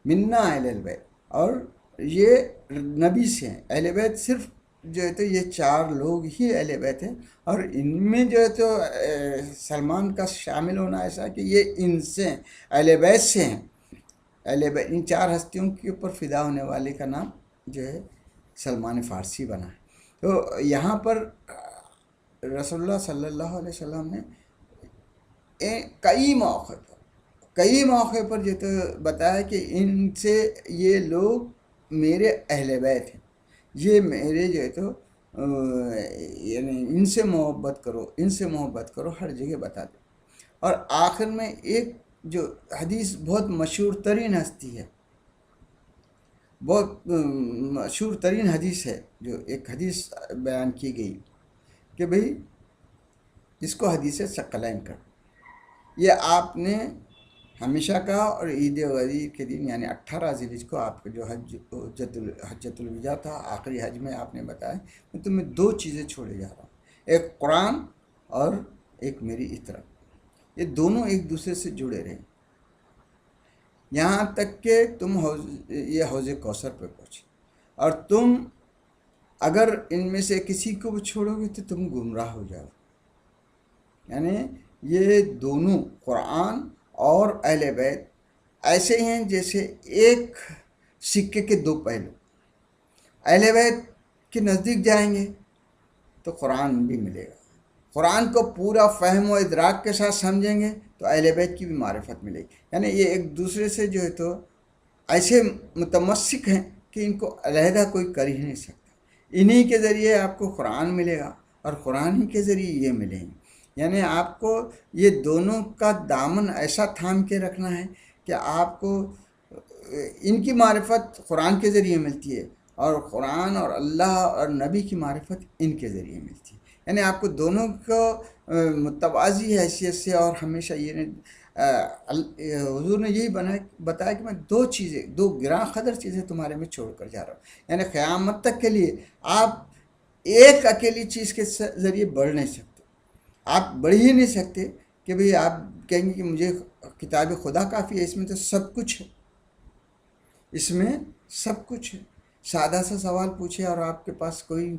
منا اہل بیت، اور یہ نبی سے ہیں۔ اہل بیت صرف جو ہے تو یہ 4 لوگ ہی اہل بیت ہیں، اور ان میں جو ہے تو سلمان کا شامل ہونا ایسا کہ یہ ان سے ہیں، اہل بیت سے ہیں، اہل بیت، ان 4 ہستیوں کے اوپر فدا ہونے والے کا نام جو ہے سلمان فارسی بنا ہے۔ تو یہاں پر رسول اللہ صلی اللہ علیہ وسلم نے کئی موقع پر جو تو بتایا کہ ان سے یہ لوگ میرے اہل بیت ہیں، یہ میرے جو ہے تو یعنی ان سے محبت کرو، ہر جگہ بتا دے۔ اور آخر میں ایک جو حدیث بہت مشہور ترین ہستی ہے، بہت مشہور ترین حدیث ہے، جو ایک حدیث بیان کی گئی کہ بھئی جس کو حدیث ثقلین کا، یہ آپ نے ہمیشہ کہا، اور عید غدیر کے دن یعنی 18 ذی الحجہ کو آپ کا جو حجۃ الوداع تھا، آخری حج میں آپ نے بتایا میں تمہیں 2 چیزیں چھوڑے جا رہا ہوں، ایک قرآن اور ایک میری اطاعت، یہ دونوں ایک دوسرے سے جڑے رہیں، یہاں تک کہ تم یہ حوض کوثر پہ پہنچے، اور تم اگر ان میں سے کسی کو بھی چھوڑو گے تو تم گمراہ ہو جاؤ، یعنی یہ دونوں قرآن اور اہل بیت ایسے ہیں جیسے ایک سکے کے 2 پہلو، اہل بیت کے نزدیک جائیں گے تو قرآن بھی ملے گا، قرآن کو پورا فہم و ادراک کے ساتھ سمجھیں گے تو اہل بیت کی بھی معرفت ملے گی، یعنی یہ ایک دوسرے سے جو ہے تو ایسے متمسک ہیں کہ ان کو علیحدہ کوئی کر ہی نہیں سکتا، انہی کے ذریعے آپ کو قرآن ملے گا، اور قرآن ہی کے ذریعے یہ ملیں گے، یعنی آپ کو یہ دونوں کا دامن ایسا تھام کے رکھنا ہے کہ آپ کو ان کی معرفت قرآن کے ذریعے ملتی ہے، اور قرآن اور اللہ اور نبی کی معرفت ان کے ذریعے ملتی ہے، یعنی آپ کو دونوں کو متوازی حیثیت سے، اور ہمیشہ یہ حضور نے یہی بتایا کہ میں 2 گراں قدر چیزیں تمہارے میں چھوڑ کر جا رہا ہوں، یعنی قیامت تک کے لیے آپ ایک اکیلی چیز کے ذریعے بڑھ نہیں سکتے، آپ بڑھ ہی نہیں سکتے کہ بھئی آپ کہیں گے کہ مجھے کتاب خدا کافی ہے، اس میں تو سب کچھ ہے، اس میں سب کچھ ہے، سادہ سا سوال پوچھے اور آپ کے پاس کوئی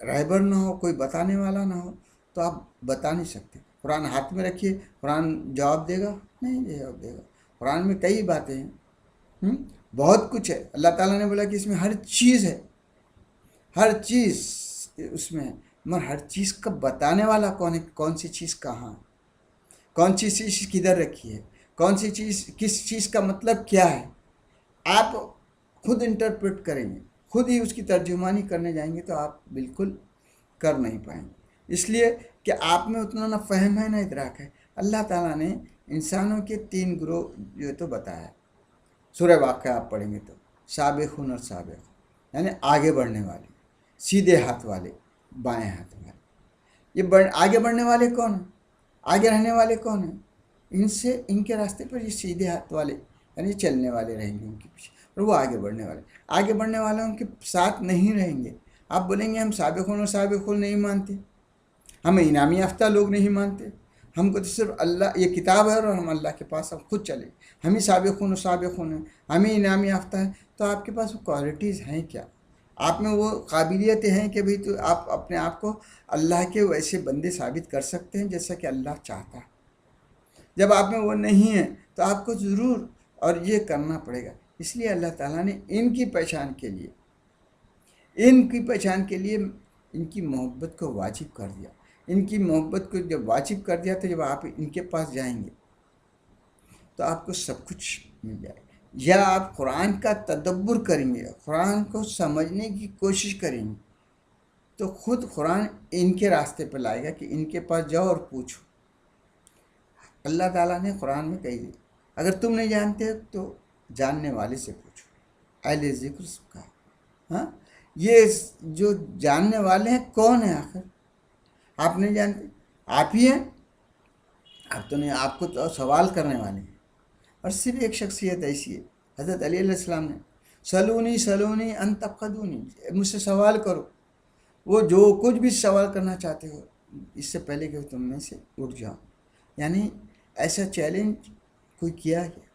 رہبر نہ ہو، کوئی بتانے والا نہ ہو تو آپ بتا نہیں سکتے، قرآن ہاتھ میں رکھیے، قرآن جواب دے گا؟ نہیں جواب دے گا، قرآن میں کئی باتیں ہیں، بہت کچھ ہے، اللہ تعالیٰ نے بولا کہ اس میں ہر چیز ہے، ہر چیز اس میں ہے، مگر ہر چیز کا بتانے والا کون ہے، کون سی چیز کہاں، کون سی چیز کدھر رکھی ہے، کون سی چیز کس چیز کا مطلب کیا ہے، آپ خود انٹرپریٹ کریں گے، خود ہی اس کی ترجمانی کرنے جائیں گے تو آپ بالکل کر نہیں پائیں گے، اس لیے کہ آپ میں اتنا نہ فہم ہے نہ ادراک ہے۔ اللہ تعالیٰ نے انسانوں کے 3 گروہ جو تو بتایا، سورہ واقعہ آپ پڑھیں گے تو سابقون اور سابق یعنی آگے بڑھنے والے، سیدھے ہاتھ والے، بائیں ہاتھ والے. یہ آگے بڑھنے والے کون ہیں؟ آگے رہنے والے کون ہیں؟ ان کے راستے پر یہ سیدھے ہاتھ والے یعنی چلنے والے رہیں گے ان کے پیچھے، اور وہ آگے بڑھنے والے. آگے بڑھنے والوں کے ساتھ نہیں رہیں گے. آپ بولیں گے ہم سابقون اور سابقون نہیں مانتے، ہم انعام یافتہ لوگ نہیں مانتے، ہم کو تو صرف اللہ یہ کتاب ہے اور ہم اللہ کے پاس ہم خود چلیں، ہم ہی سابقون و سابقون ہیں، ہم ہی انعام یافتہ ہیں. تو آپ کے پاس وہ کوالٹیز ہیں کیا؟ آپ میں وہ قابلیتیں ہیں کہ بھئی تو آپ اپنے آپ کو اللہ کے ویسے بندے ثابت کر سکتے ہیں جیسا کہ اللہ چاہتا ہے؟ جب آپ میں وہ نہیں ہے تو آپ کو ضرور اور یہ کرنا پڑے گا. اس لیے اللہ تعالیٰ نے ان کی پہچان کے لیے ان کی محبت کو واجب کر دیا. ان کی محبت کو جب واجب کر دیا تو جب آپ ان کے پاس جائیں گے تو آپ کو سب کچھ مل جائے گا. یا آپ قرآن کا تدبر کریں گے، قرآن کو سمجھنے کی کوشش کریں گے تو خود قرآن ان کے راستے پہ لائے گا کہ ان کے پاس جاؤ اور پوچھو. اللہ تعالیٰ نے قرآن میں کہی دی اگر تم نہیں جانتے تو جاننے والے سے پوچھو، اہل ذکر کا. ہاں، یہ جو جاننے والے ہیں کون ہیں آخر؟ آپ نہیں جانتے، آپ ہی ہیں. آپ تو نہیں، آپ کو تو سوال کرنے والے ہیں. اور صرف ایک شخصیت ایسی ہے، حضرت علی علیہ السلام نے سلونی ان تقدونی، مجھ سے سوال کرو. وہ جو کچھ بھی سوال کرنا چاہتے ہو اس سے پہلے کہ تم میں سے اٹھ جاؤ. یعنی ایسا چیلنج کوئی کیا ہے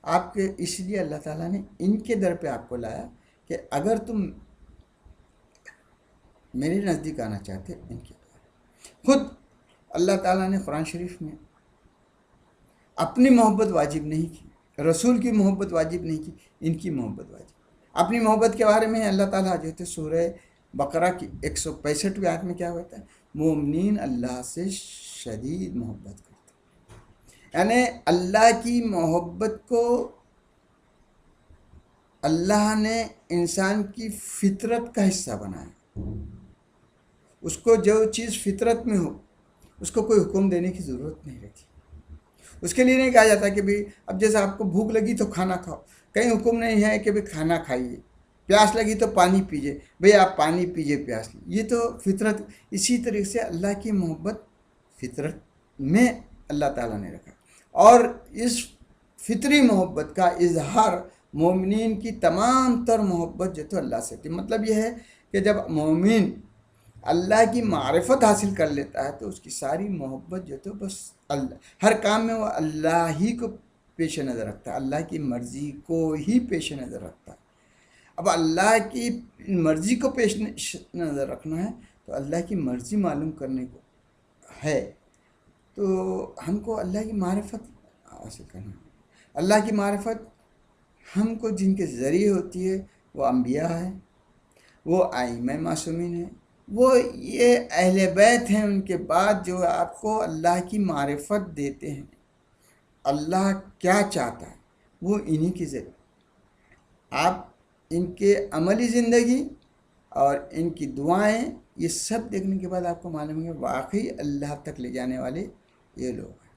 آپ کے، اس لیے اللہ تعالیٰ نے ان کے در پہ آپ کو لایا کہ اگر تم میرے نزدیک آنا چاہتے ان کے پاس. خود اللہ تعالیٰ نے قرآن شریف میں اپنی محبت واجب نہیں کی، رسول کی محبت واجب نہیں کی، ان کی محبت واجب. اپنی محبت کے بارے میں اللہ تعالیٰ جو ہے سورہ بقرہ کی 165ویں آیت میں کیا ہوتا ہے؟ مومنین اللہ سے شدید محبت کرتے ہیں. یعنی اللہ کی محبت کو اللہ نے انسان کی فطرت کا حصہ بنایا. اس کو جو چیز فطرت میں ہو اس کو کوئی حکم دینے کی ضرورت نہیں رہتی. اس کے لیے نہیں کہا جاتا کہ بھئی اب جیسے آپ کو بھوک لگی تو کھانا کھاؤ، کہیں حکم نہیں ہے کہ بھئی کھانا کھائیے. پیاس لگی تو پانی پیجیے، بھئی آپ پانی پیجیے پیاس لگی، یہ تو فطرت. اسی طریقے سے اللہ کی محبت فطرت میں اللہ تعالیٰ نے رکھا، اور اس فطری محبت کا اظہار مومنین کی تمام تر محبت جو تو اللہ سے تھی. مطلب یہ ہے کہ جب مومن اللہ کی معرفت حاصل کر لیتا ہے تو اس کی ساری محبت جو تو بس اللہ، ہر کام میں وہ اللہ ہی کو پیش نظر رکھتا ہے، اللہ کی مرضی کو ہی پیش نظر رکھتا ہے. اب اللہ کی مرضی کو پیش نظر رکھنا ہے تو اللہ کی مرضی معلوم کرنے کو ہے تو ہم کو اللہ کی معرفت حاصل کرنا ہے. اللہ کی معرفت ہم کو جن کے ذریعے ہوتی ہے وہ انبیاء ہیں، وہ ائمہ معصومین ہیں، وہ یہ اہل بیت ہیں ان کے بعد جو آپ کو اللہ کی معرفت دیتے ہیں. اللہ کیا چاہتا ہے وہ انہی کے ذریعے. آپ ان کے عملی زندگی اور ان کی دعائیں یہ سب دیکھنے کے بعد آپ کو معلوم ہے واقعی اللہ تک لے جانے والے یہ لوگ ہیں.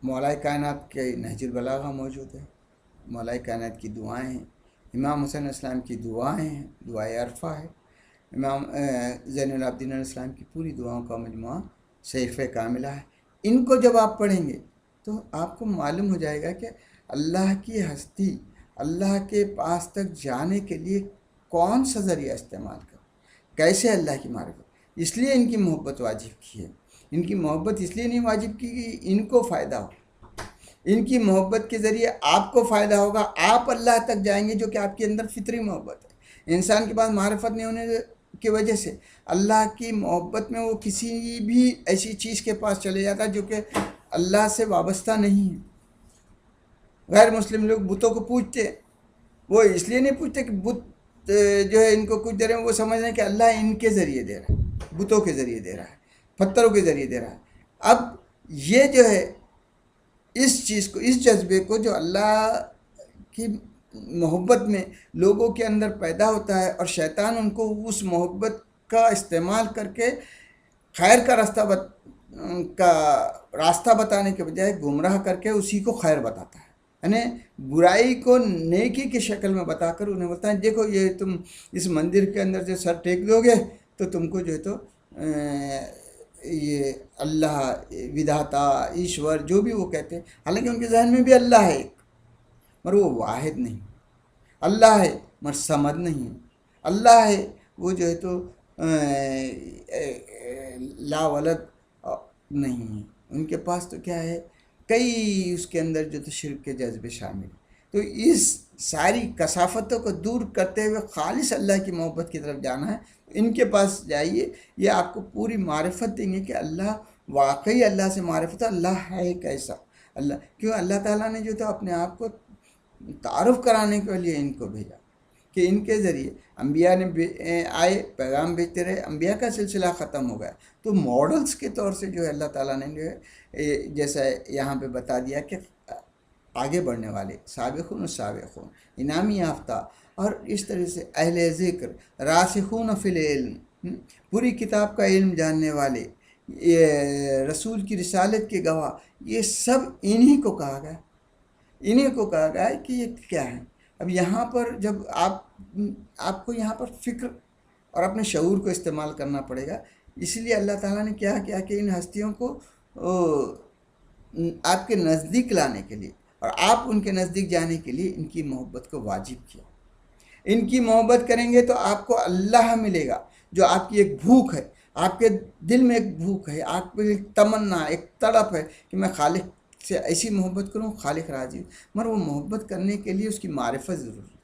مولا کائنات کے نہج البلاغہ موجود ہے، مولا کائنات کی دعائیں ہیں، امام حسین علیہ السلام کی دعائیں ہیں، دعائے عرفہ ہے، امام زین العابدین علیہ السلام کی پوری دعاؤں کا مجموعہ صحیفہ کاملہ ہے. ان کو جب آپ پڑھیں گے تو آپ کو معلوم ہو جائے گا کہ اللہ کی ہستی، اللہ کے پاس تک جانے کے لیے کون سا ذریعہ استعمال کر، کیسے اللہ کی معرفت. اس لیے ان کی محبت واجب کی ہے. ان کی محبت اس لیے نہیں واجب کی کہ ان کو فائدہ ہو، ان کی محبت کے ذریعے آپ کو فائدہ ہوگا، آپ اللہ تک جائیں گے جو کہ آپ کے اندر فطری محبت ہے. انسان کے پاس معرفت نہیں ہونے کی وجہ سے اللہ کی محبت میں وہ کسی بھی ایسی چیز کے پاس چلے جاتا ہے جو کہ اللہ سے وابستہ نہیں ہے. غیر مسلم لوگ بتوں کو پوجتے ہیں، وہ اس لیے نہیں پوچھتے کہ بت جو ہے ان کو کچھ دے رہے ہیں، وہ سمجھ رہے ہیں کہ اللہ ان کے ذریعے دے رہا ہے، بتوں کے ذریعے دے رہا ہے، پتھروں کے ذریعے دے رہا ہے. اب یہ جو ہے اس چیز کو، اس جذبے کو جو اللہ کی محبت میں لوگوں کے اندر پیدا ہوتا ہے اور شیطان ان کو اس محبت کا استعمال کر کے خیر کا راستہ کا راستہ بتانے کے بجائے گمراہ کر کے اسی کو خیر بتاتا ہے، یعنی برائی کو نیکی کی شکل میں بتا کر انہیں بولتا ہے دیکھو یہ تم اس مندر کے اندر جو سر ٹیک دو گے تو تم کو جو ہے تو یہ اللہ ودھاتا ایشور جو بھی وہ کہتے ہیں، حالانکہ ان کے ذہن میں بھی اللہ ہے ایک، مگر وہ واحد نہیں، اللہ ہے مگر سمد نہیں، اللہ ہے وہ جو ہے تو لا ولد نہیں ہے، ان کے پاس تو کیا ہے، کئی اس کے اندر جو تو شرک کے جذبے شامل ہیں۔ تو اس ساری کثافتوں کو دور کرتے ہوئے خالص اللہ کی محبت کی طرف جانا ہے، ان کے پاس جائیے، یہ آپ کو پوری معرفت دیں گے کہ اللہ واقعی اللہ سے معرفت ہے، اللہ ہے کیسا اللہ، کیوں اللہ تعالیٰ نے جو تو اپنے آپ کو تعارف کرانے کے لیے ان کو بھیجا کہ ان کے ذریعے انبیاء نے آئے پیغام بھیجتے رہے، انبیاء کا سلسلہ ختم ہو گیا، تو ماڈلز کے طور سے جو ہے اللہ تعالیٰ نے جو ہے جیسا یہاں پہ بتا دیا کہ آگے بڑھنے والے سابقون و سابقون انعامی یافتہ، اور اس طرح سے اہل ذکر راسخون فی العلم، پوری کتاب کا علم جاننے والے، یہ رسول کی رسالت کے گواہ، یہ سب انہی کو کہا گیا، انہیں کو کہا گیا ہے کہ یہ کیا ہے۔ اب یہاں پر جب آپ کو یہاں پر فکر اور اپنے شعور کو استعمال کرنا پڑے گا، اس لیے اللہ تعالیٰ نے کیا کیا کہ ان ہستیوں کو آپ کے نزدیک لانے کے لیے اور آپ ان کے نزدیک جانے کے لیے ان کی محبت کو واجب کیا۔ ان کی محبت کریں گے تو آپ کو اللہ ملے گا، جو آپ کی ایک بھوک ہے، آپ کے دل میں ایک بھوک ہے، آپ کو ایک تمنا، ایک تڑپ ہے کہ میں خالق سے ایسی محبت کروں خالق راضی ہو، مگر وہ محبت کرنے کے لیے اس کی معرفت ضروری ہے۔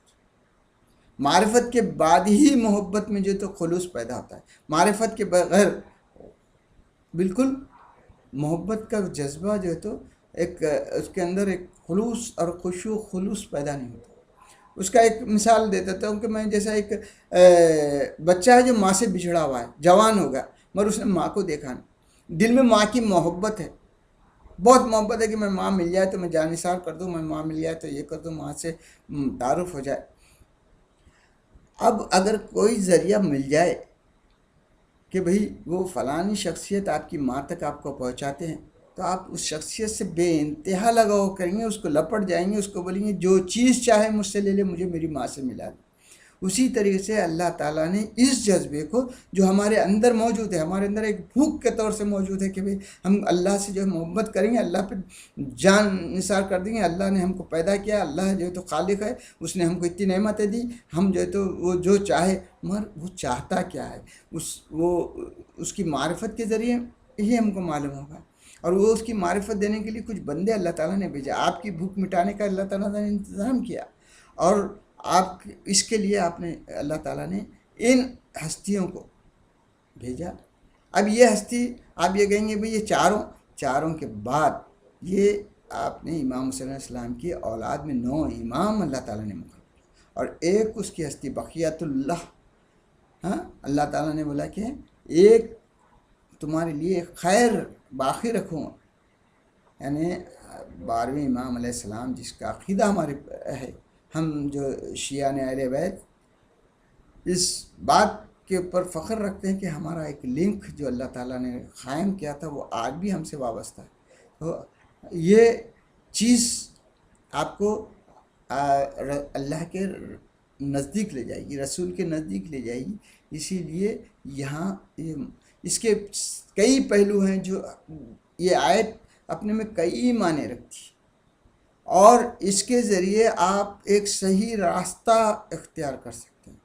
معرفت کے بعد ہی محبت میں جو تو خلوص پیدا ہوتا ہے، معرفت کے بغیر بالکل محبت کا جذبہ جو ہے تو ایک اس کے اندر ایک خلوص اور خشوع خلوص پیدا نہیں ہوتا۔ اس کا ایک مثال دے دیتا ہوں کہ میں جیسا ایک بچہ ہے جو ماں سے بچھڑا ہوا ہے، جوان ہو گیا مگر اس نے ماں کو دیکھا نہیں، دل میں ماں کی محبت ہے، بہت محبت ہے کہ میں ماں مل جائے تو میں جانثار کر دوں، میں ماں مل جائے تو یہ کر دوں، ماں سے تعارف ہو جائے۔ اب اگر کوئی ذریعہ مل جائے کہ بھئی وہ فلانی شخصیت آپ کی ماں تک آپ کو پہنچاتے ہیں، تو آپ اس شخصیت سے بے انتہا لگاؤ کریں گے، اس کو لپٹ جائیں گے، اس کو بولیں گے جو چیز چاہے مجھ سے لے لے، مجھے میری ماں سے ملا دے۔ اسی طریقے سے اللہ تعالیٰ نے اس جذبے کو جو ہمارے اندر موجود ہے، ہمارے اندر ایک بھوک کے طور سے موجود ہے کہ بھئی ہم اللہ سے جو ہے محبت کریں گے، اللہ پہ جان نثار کر دیں گے، اللہ نے ہم کو پیدا کیا، اللہ جو ہے تو خالق ہے، اس نے ہم کو اتنی نعمتیں دی، ہم جو ہے تو وہ جو چاہے، مگر وہ چاہتا کیا ہے، اس کی معرفت کے ذریعے ہی ہم کو معلوم ہوگا، اور وہ اس کی معرفت دینے کے لیے کچھ بندے اللہ تعالیٰ نے بھیجا، آپ کی بھوک مٹانے کا اللہ تعالیٰ نے انتظام کیا، اور آپ اس کے لیے آپ نے اللہ تعالیٰ نے ان ہستیوں کو بھیجا۔ اب یہ ہستی آپ یہ کہیں گے بھئی یہ چاروں کے بعد یہ آپ نے امام حسین علیہ السلام کی اولاد میں 9 امام اللہ تعالیٰ نے مقرر کیا، اور ایک اس کی ہستی بقیت اللہ، ہاں اللہ تعالیٰ نے بولا کہ ایک تمہارے لیے خیر باقی رکھوں، یعنی 12ویں امام علیہ السلام جس کا عقیدہ ہمارے ہے، ہم جو شیعہ اہل بیت اس بات کے اوپر فخر رکھتے ہیں کہ ہمارا ایک لنک جو اللہ تعالیٰ نے قائم کیا تھا وہ آج بھی ہم سے وابستہ ہے۔ تو یہ چیز آپ کو اللہ کے نزدیک لے جائے گی، رسول کے نزدیک لے جائے گی، اسی لیے یہاں اس کے کئی پہلو ہیں جو یہ آیت اپنے میں کئی معنی رکھتی ہے، اور اس کے ذریعے آپ ایک صحیح راستہ اختیار کر سکتے ہیں۔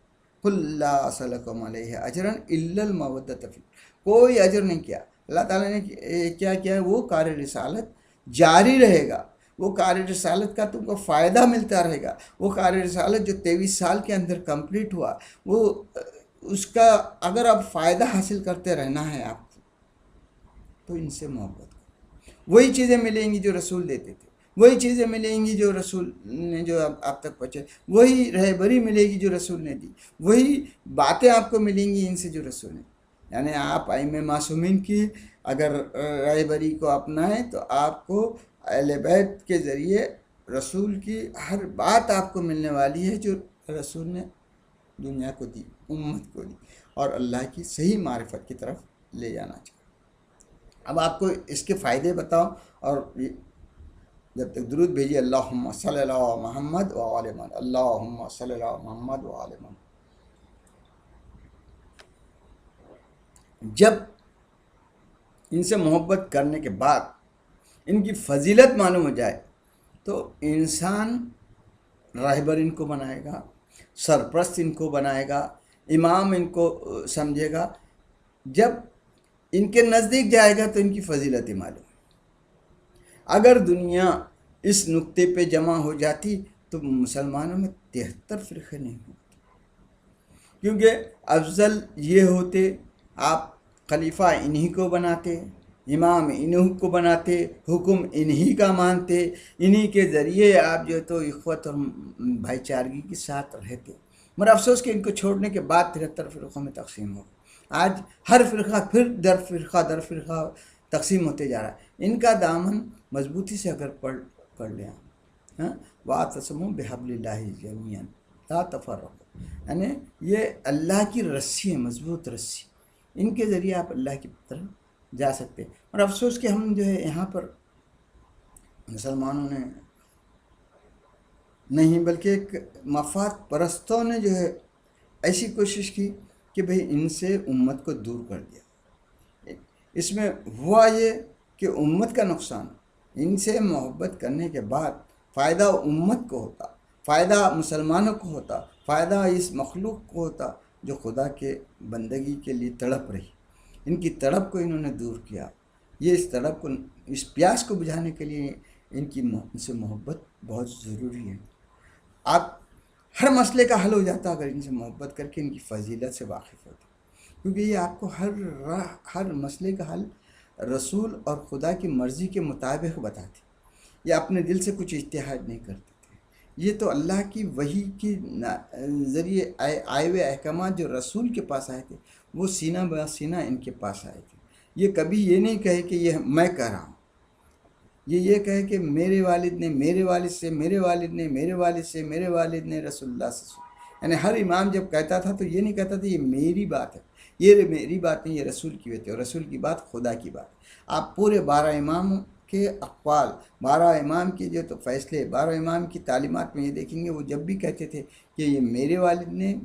قُلْ لَا أَسْأَلُكُمْ عَلَيْهِ أَجْرًا إِلَّا الْمَوَدَّةَ فِي الْقُرْبَى، کوئی اجر نہیں کیا اللہ تعالیٰ نے، کیا کیا ہے، وہ کار رسالت جاری رہے گا، وہ کار رسالت کا تم کو فائدہ ملتا رہے گا، وہ کار رسالت جو 23 سال کے اندر کمپلیٹ ہوا، وہ اس کا اگر اب فائدہ حاصل کرتے رہنا ہے آپ کو، تو ان سے محبت کرو، وہی چیزیں ملیں گی جو رسول دیتے تھے، وہی چیزیں ملیں گی جو رسول نے جو آپ تک پہنچے، وہی رہبری ملے گی جو رسول نے دی، وہی باتیں آپ کو ملیں گی ان سے جو رسول نے، یعنی آپ ائمہ معصومین کی اگر رہبری کو اپنائیں تو آپ کو اہل بیت کے ذریعے رسول کی ہر بات آپ کو ملنے والی ہے جو رسول نے دنیا کو دی، امت کو دی، اور اللہ کی صحیح معرفت کی طرف لے جانا چاہیے۔ اب آپ کو اس کے فائدے بتاؤ، اور جب تک درود بھیجیے اللہم صلی اللہ محمد و آل محمد، اللہم صلی اللہ محمد و آل محمد۔ جب ان سے محبت کرنے کے بعد ان کی فضیلت معلوم ہو جائے تو انسان راہبر ان کو بنائے گا، سرپرست ان کو بنائے گا، امام ان کو سمجھے گا۔ جب ان کے نزدیک جائے گا تو ان کی فضیلت معلوم ہے۔ اگر دنیا اس نقطے پہ جمع ہو جاتی تو مسلمانوں میں 73 فرقے نہیں ہوتے، کیونکہ افضل یہ ہوتے، آپ خلیفہ انہی کو بناتے، امام انہی کو بناتے، حکم انہی کا مانتے، انہی کے ذریعے آپ جو تو اخوت اور بھائی چارگی کے ساتھ رہتے۔ مگر افسوس کہ ان کو چھوڑنے کے بعد 73 فرقوں میں تقسیم ہو، آج ہر فرقہ پھر در فرقہ تقسیم ہوتے جا رہا ہے۔ ان کا دامن مضبوطی سے اگر پڑھ لیں ہاں، وَاعْتَصِمُوا بِحَبْلِ اللَّهِ جَمِيعًا لَا تَفَرَّقُوا، یعنی یہ اللہ کی رسی ہے، مضبوط رسی، ان کے ذریعے آپ اللہ کی طرف جا سکتے ہیں۔ اور افسوس کہ ہم جو ہے یہاں پر مسلمانوں نے نہیں بلکہ ایک مفاد پرستوں نے جو ہے ایسی کوشش کی کہ بھئی ان سے امت کو دور کر دیا۔ اس میں ہوا یہ کہ امت کا نقصان، ان سے محبت کرنے کے بعد فائدہ امت کو ہوتا، فائدہ مسلمانوں کو ہوتا، فائدہ اس مخلوق کو ہوتا جو خدا کے بندگی کے لیے تڑپ رہی۔ ان کی تڑپ کو انہوں نے دور کیا۔ یہ اس تڑپ کو، اس پیاس کو بجھانے کے لیے ان سے محبت بہت ضروری ہے۔ آپ ہر مسئلے کا حل ہو جاتا اگر ان سے محبت کر کے ان کی فضیلت سے واقف ہوتے، کیونکہ یہ آپ کو ہر مسئلے کا حل رسول اور خدا کی مرضی کے مطابق بتاتے، یہ اپنے دل سے کچھ اجتہاد نہیں کرتے تھے۔ یہ تو اللہ کی وحی کے ذریعے آئے ہوئے احکامات جو رسول کے پاس آئے تھے وہ سینہ بہ سینہ ان کے پاس آئے تھے۔ یہ کبھی یہ نہیں کہے کہ یہ میں کہہ رہا ہوں، یہ کہے کہ میرے والد نے میرے والد سے، میرے والد نے میرے والد سے، میرے والد نے رسول اللہ سے سنا۔ یعنی ہر امام جب کہتا تھا تو یہ نہیں کہتا تھا یہ میری بات ہے، یہ میری بات نہیں، یہ رسول کی بات ہے، اور رسول کی بات خدا کی بات ہے۔ آپ پورے 12 امام کے اقوال، 12 امام کے جو تو فیصلے، 12 امام کی تعلیمات میں یہ دیکھیں گے وہ جب بھی کہتے تھے کہ یہ میرے والد نے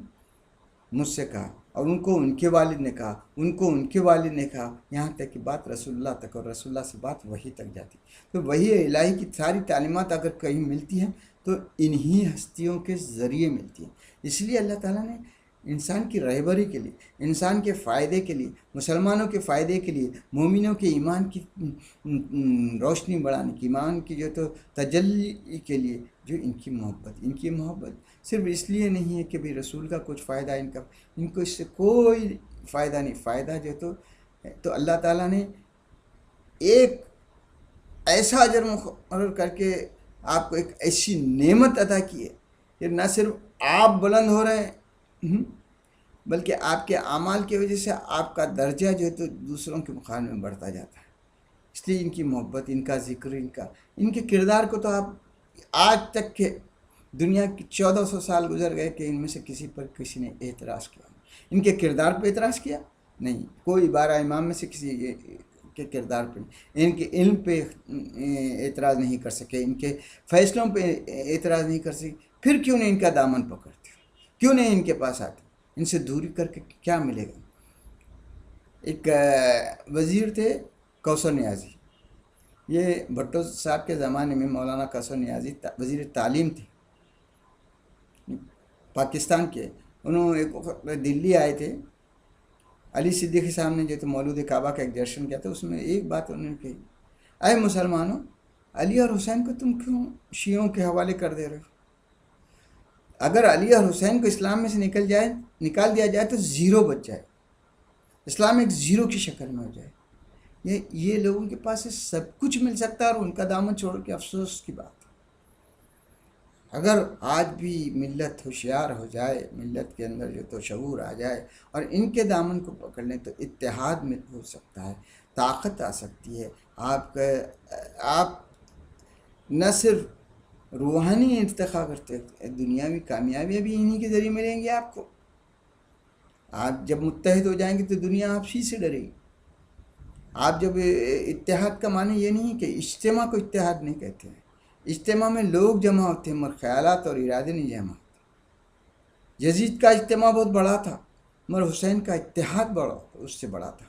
مجھ سے کہا، اور ان کو ان کے والد نے کہا، ان کو ان کے والد نے کہا، یہاں تک کہ بات رسول اللہ تک، اور رسول اللہ سے بات وحی تک جاتی۔ تو وحی الہی کی ساری تعلیمات اگر کہیں ملتی ہیں تو انہی ہستیوں کے ذریعے ملتی ہیں۔ اس لیے اللہ تعالیٰ نے انسان کی رہبری کے لیے، انسان کے فائدے کے لیے، مسلمانوں کے فائدے کے لیے، مومنوں کے ایمان کی روشنی بڑھانے کی، ایمان کی جو تو تجلی کے لیے جو ان کی محبت صرف اس لیے نہیں ہے کہ بھی رسول کا کچھ فائدہ ان کو اس سے کوئی فائدہ نہیں، فائدہ جو تو اللہ تعالیٰ نے ایک ایسا اجر مقرر کر کے آپ کو ایک ایسی نعمت عطا کی ہے کہ نہ صرف آپ بلند ہو رہے ہیں بلکہ آپ کے اعمال کی وجہ سے آپ کا درجہ جو ہے تو دوسروں کے مقابلے میں بڑھتا جاتا ہے۔ اس لیے ان کی محبت، ان کا ذکر، ان کے کردار کو تو آپ آج تک کے دنیا کی 1400 سال گزر گئے کہ ان میں سے کسی نے اعتراض کیا، ان کے کردار پہ اعتراض کیا نہیں، کوئی 12 امام میں سے کسی کے کردار پہ، ان کے علم پہ اعتراض نہیں کر سکے، ان کے فیصلوں پہ اعتراض نہیں کر سکے، پھر کیوں نہیں ان کا دامن پکڑتے، کیوں نہیں ان کے پاس آتے؟ ان سے دوری کر کے کیا ملے گا؟ ایک وزیر تھے کوثر نیازی، یہ بھٹو صاحب کے زمانے میں مولانا کوثر نیازی وزیر تعلیم تھے پاکستان کے۔ انہوں ایک وقت دلی آئے تھے، علی صدیقی صاحب نے جو تو مولود کعبہ کا ایک درشن کیا تھا، اس میں ایک بات انہوں نے کہی، اے مسلمانوں، علی اور حسین کو تم کیوں شیعوں کے حوالے کر دے رہے ہو؟ اگر علی اور حسین کو اسلام میں سے نکال دیا جائے تو زیرو بچ جائے، اسلام ایک زیرو کی شکل میں ہو جائے۔ یہ لوگوں کے پاس سب کچھ مل سکتا ہے اور ان کا دامن چھوڑ کے افسوس کی بات ہے۔ اگر آج بھی ملت ہوشیار ہو جائے، ملت کے اندر جو تو شعور آ جائے اور ان کے دامن کو پکڑ لیں تو اتحاد میں ہو سکتا ہے، طاقت آ سکتی ہے۔ آپ نہ صرف روحانی ارتقا کرتے، دنیاوی کامیابیاں بھی انہی کے ذریعے ملیں گی آپ کو۔ آپ جب متحد ہو جائیں گے تو دنیا آپ ہی سے ڈرے گی۔ آپ جب اتحاد کا معنی یہ نہیں کہ اجتماع کو اتحاد نہیں کہتے ہیں، اجتماع میں لوگ جمع ہوتے ہیں مگر خیالات اور ارادے نہیں جمع ہوتے۔ یزید کا اجتماع بہت بڑا تھا مگر حسین کا اتحاد بڑا اس سے بڑا تھا۔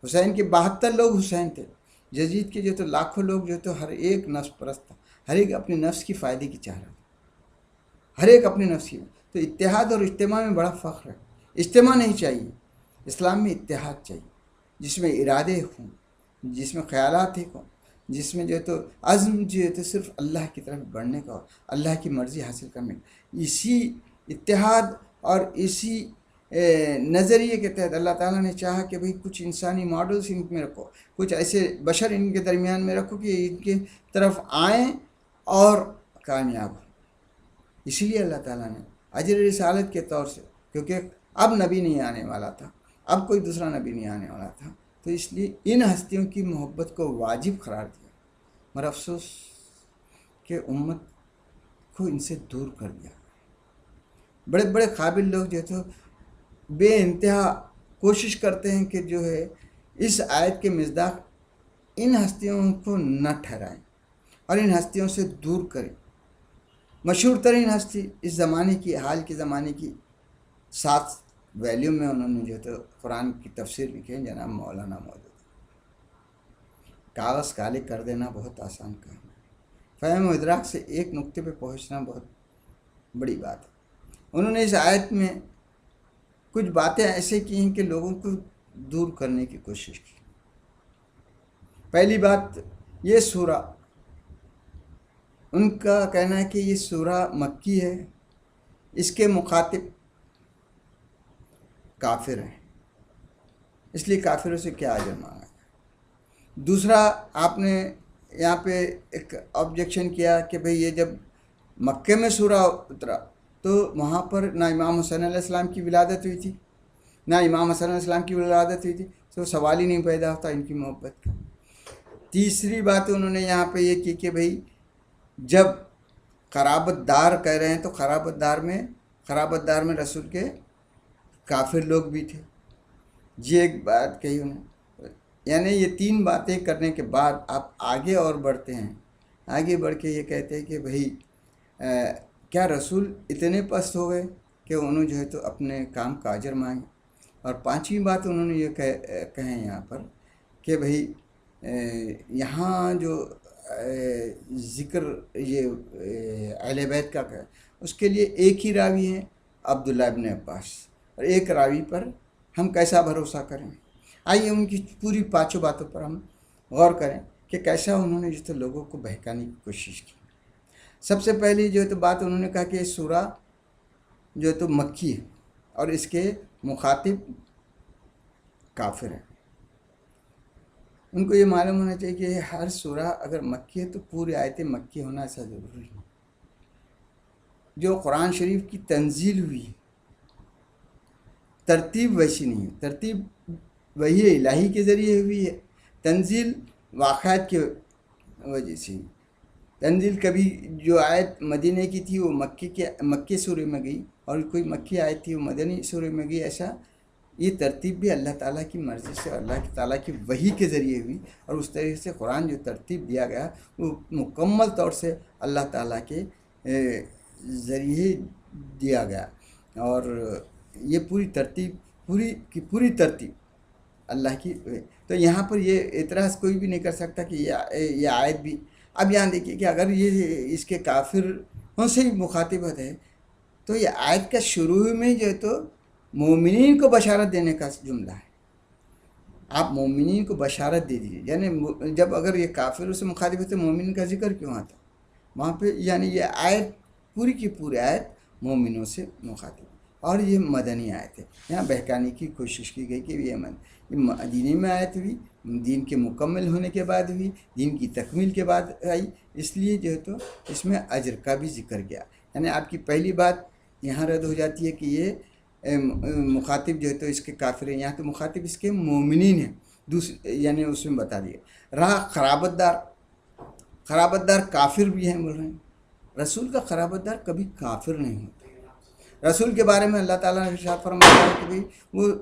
حسین کے 72 لوگ حسین تھے، یزید کے جو تو لاکھوں لوگ جو تو ہر ایک نفس پرست تھا، ہر ایک اپنے نفس کی فائدے کی چاہ رہا تھا، ہر ایک اپنے نفس کی۔ تو اتحاد اور اجتماع میں بڑا فخر ہے۔ اجتماع نہیں چاہیے، اسلام میں اتحاد چاہیے، جس میں ارادے ہوں، جس میں خیالات ہوں، جس میں جو ہے تو عزم جو ہے تو صرف اللہ کی طرف بڑھنے کا، اللہ کی مرضی حاصل کرنے کا۔ اسی اتحاد اور اسی نظریے کے تحت اللہ تعالیٰ نے چاہا کہ بھئی کچھ انسانی ماڈلز ان میں رکھو، کچھ ایسے بشر ان کے درمیان میں رکھو کہ ان کے طرف آئیں اور کامیاب ہوں۔ اسی لیے اللہ تعالیٰ نے اجر رسالت کے طور سے، کیونکہ اب نبی نہیں آنے والا تھا، اب کوئی دوسرا نبی نہیں آنے والا تھا، تو اس لیے ان ہستیوں کی محبت کو واجب قرار دیا، مگر افسوس کہ امت کو ان سے دور کر دیا۔ بڑے بڑے قابل لوگ جو تو بے انتہا کوشش کرتے ہیں کہ جو ہے اس آیت کے مصداق ان ہستیوں کو نہ ٹھہرائیں اور ان ہستیوں سے دور کریں۔ مشہور ترین ہستی اس زمانے کی، حال کے زمانے کی 7 ویلیوم میں انہوں نے جو تو قرآن کی تفسیر لکھی ہے، جناب مولانا مودودی۔ کاغذ کالے کر دینا بہت آسان کام ہے، فہم و ادراک سے ایک نقطے پہ پہنچنا بہت بڑی بات ہے۔ انہوں نے اس آیت میں کچھ باتیں ایسے کی ہیں کہ لوگوں کو دور کرنے کی کوشش کی۔ پہلی بات، یہ سورہ، ان کا کہنا ہے کہ یہ سورہ مکی ہے، اس کے مخاطب کافر ہیں، اس لیے کافروں سے کیا اجر مانگا ہے۔ دوسرا، آپ نے یہاں پہ ایک آبجیکشن کیا کہ بھئی یہ جب مکے میں سورہ اترا تو وہاں پر نہ امام حسین علیہ السلام کی ولادت ہوئی تھی، نہ امام حسن علیہ السلام کی ولادت ہوئی تھی، تو سوال ہی نہیں پیدا ہوتا ان کی محبت کا۔ تیسری بات انہوں نے یہاں پہ یہ کی کہ بھئی جب قرابت دار کہہ رہے ہیں تو قرابت دار میں رسول کے کافر لوگ بھی تھے، یہ ایک بات کہی انہوں نے۔ یعنی یہ 3 باتیں کرنے کے بعد آپ آگے اور بڑھتے ہیں، آگے بڑھ کے یہ کہتے ہیں کہ بھئی کیا رسول اتنے پست ہو گئے کہ انہوں جو ہے تو اپنے کام کا اجر مانگے۔ اور 5ویں بات انہوں نے یہ کہیں یہاں پر کہ بھئی یہاں جو ذکر یہ اہل بیت کا ہے، اس کے لیے ایک ہی راوی ہے عبداللہ ابن عباس، اور ایک راوی پر ہم کیسا بھروسہ کریں؟ آئیے ان کی پوری 5 باتوں پر ہم غور کریں کہ کیسا انہوں نے جو تو لوگوں کو بہکانے کی کوشش کی۔ سب سے پہلی جو ہے تو بات انہوں نے کہا کہ یہ سورہ جو ہے تو مکی ہے اور اس کے مخاطب کافر ہیں۔ ان کو یہ معلوم ہونا چاہیے کہ ہر سورہ اگر مکی ہے تو پوری آیتیں مکی ہونا ایسا ضروری ہے۔ جو قرآن شریف کی تنزیل ہوئی ہے، ترتیب ویسی نہیں ہے، ترتیب وہی الہی کے ذریعے ہوئی ہے، تنزیل واقعات کی وجہ سے۔ تنزیل کبھی جو آیت مدینہ کی تھی وہ مکی سورہ میں گئی، اور کوئی مکی آیت تھی وہ مدنی سورہ میں گئی، ایسا یہ ترتیب بھی اللہ تعالیٰ کی مرضی سے، اللہ تعالیٰ کی وحی کے ذریعے ہوئی، اور اس طریقے سے قرآن جو ترتیب دیا گیا وہ مکمل طور سے اللہ تعالیٰ کے ذریعے دیا گیا، اور یہ پوری ترتیب اللہ کی۔ تو یہاں پر یہ اعتراض کوئی بھی نہیں کر سکتا کہ یہ آیت بھی۔ اب یہاں دیکھیے کہ اگر یہ اس کے کافروں سے ہی مخاطبت ہے تو یہ آیت کا شروع میں جو ہے تو مومنین کو بشارت دینے کا جملہ ہے۔ آپ مومنین کو بشارت دے دیجیے، یعنی جب اگر یہ کافروں سے مخاطب ہے تو مومنین کا ذکر کیوں آتا وہاں پہ؟ یعنی یہ آیت پوری کی پوری آیت مومنوں سے مخاطب ہے، اور یہ مدنی آیت ہے۔ یہاں بہکانے کی کوشش کی گئی کہ یہ دینی میں آیت ہوئی، دین کے مکمل ہونے کے بعد ہوئی، دین کی تکمیل کے بعد آئی، اس لیے جو ہے تو اس میں اجر کا بھی ذکر کیا۔ یعنی آپ کی پہلی بات یہاں رد ہو جاتی ہے کہ یہ مخاطب جو ہے تو اس کے کافر ہیں، یہاں تو مخاطب اس کے مومنین ہیں، یعنی اس میں بتا دیا۔ رہا خرابت دار کافر بھی ہیں، بول رہے ہیں رسول کا خرابت دار کبھی کافر نہیں ہوتا۔ رسول کے بارے میں اللہ تعالیٰ نے ارشاد فرمایا ہے کہ بھئی وہ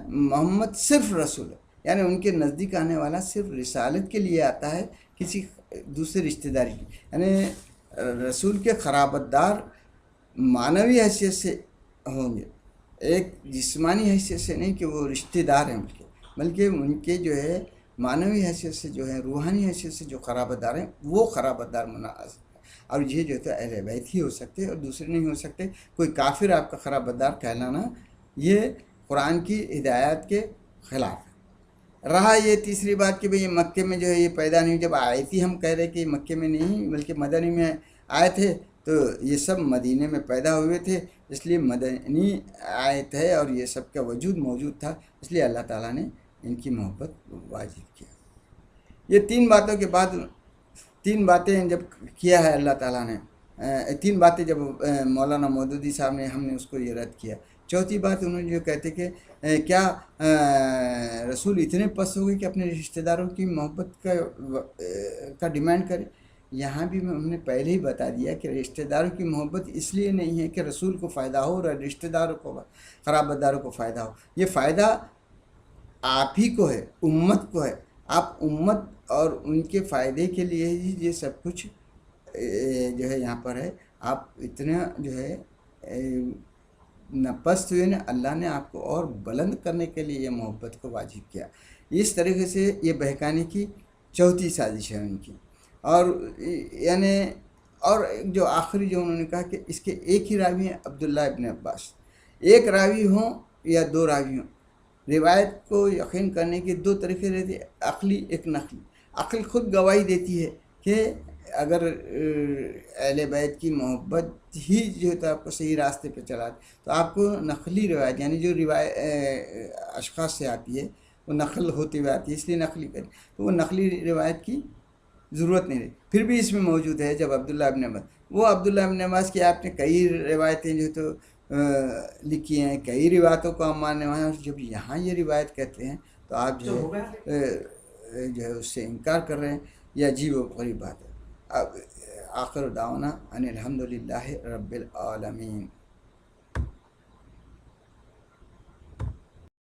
محمد صرف رسول ہے، یعنی ان کے نزدیک آنے والا صرف رسالت کے لیے آتا ہے، کسی دوسرے رشتہ داری کی، یعنی رسول کے قرابت دار معنوی حیثیت سے ہوں گے، ایک جسمانی حیثیت سے نہیں کہ وہ رشتہ دار ہیں بلکہ ان کے جو ہے معنوی حیثیت سے جو ہے، روحانی حیثیت سے جو قرابت دار ہیں وہ قرابت دار مناسب ہے، اور یہ جو ہے اہل بیت ہی ہو سکتے اور دوسرے نہیں ہو سکتے۔ کوئی کافر آپ کا قرابت دار کہلانا یہ قرآن کی ہدایات کے خلاف ہے۔ رہا یہ تیسری بات کہ بھئی مکے میں جو ہے یہ پیدا نہیں، جب آئی تھی ہم کہہ رہے کہ مکے میں نہیں بلکہ مدنی میں آئے تھے، تو یہ سب مدینے میں پیدا ہوئے تھے، اس لیے مدنی آیت ہے اور یہ سب کا وجود موجود تھا، اس لیے اللہ تعالیٰ نے ان کی محبت واجب کیا۔ یہ تین باتیں جب کیا ہے اللہ تعالیٰ نے، تین باتیں جب مولانا مودودی صاحب نے، ہم نے اس کو یہ رد کیا۔ چوتھی بات انہوں نے جو کہتے کہ کیا رسول اتنے پست ہو گئے کہ اپنے رشتہ داروں کی محبت کا ڈیمانڈ کرے؟ یہاں بھی ہم نے پہلے ہی بتا دیا کہ رشتہ داروں کی محبت اس لیے نہیں ہے کہ رسول کو فائدہ ہو اور رشتہ داروں کو، قرابت داروں کو فائدہ ہو، یہ فائدہ آپ ہی کو ہے، امت کو ہے۔ آپ امت اور ان کے فائدے کے لیے ہی یہ سب کچھ جو ہے یہاں پر ہے۔ آپ اتنا جو ہے نہ پست ہوئے، نہ اللہ نے آپ کو اور بلند کرنے کے لیے یہ محبت کو واجب کیا۔ اس طریقے سے یہ بہکانے کی چوتھی سازش ہے ان کی۔ اور یعنی اور جو آخری جو انہوں نے کہا کہ اس کے ایک ہی راوی ہیں عبداللہ ابن عباس، ایک راوی ہوں یا دو راوی ہوں، روایت کو یقین کرنے کے دو طریقے رہتے ہیں، عقلی ایک نقلی۔ عقل خود گواہی دیتی ہے کہ اگر اہل بیت کی محبت ہی جو ہے تو آپ کو صحیح راستے پہ چلا تو آپ کو نقلی روایت، یعنی جو اشخاص سے آتی ہے وہ نقل ہوتے ہوئے آتی ہے، اس لیے نقلی کریں تو وہ نقلی روایت کی ضرورت نہیں رہی۔ پھر بھی اس میں موجود ہے جب عبداللہ ابن عباس، وہ عبداللہ ابن عباس کی آپ نے کئی روایتیں جو تو لکھی ہیں، کئی روایتوں کو ہم ماننے والے ہیں، اور جب یہاں یہ روایت کہتے ہیں تو آپ جو ہے اس سے انکار کر رہے ہیں، یہ عجیب و غریب بات ہے۔ اب آخر دعوانا ان الحمدللہ رب العالمین۔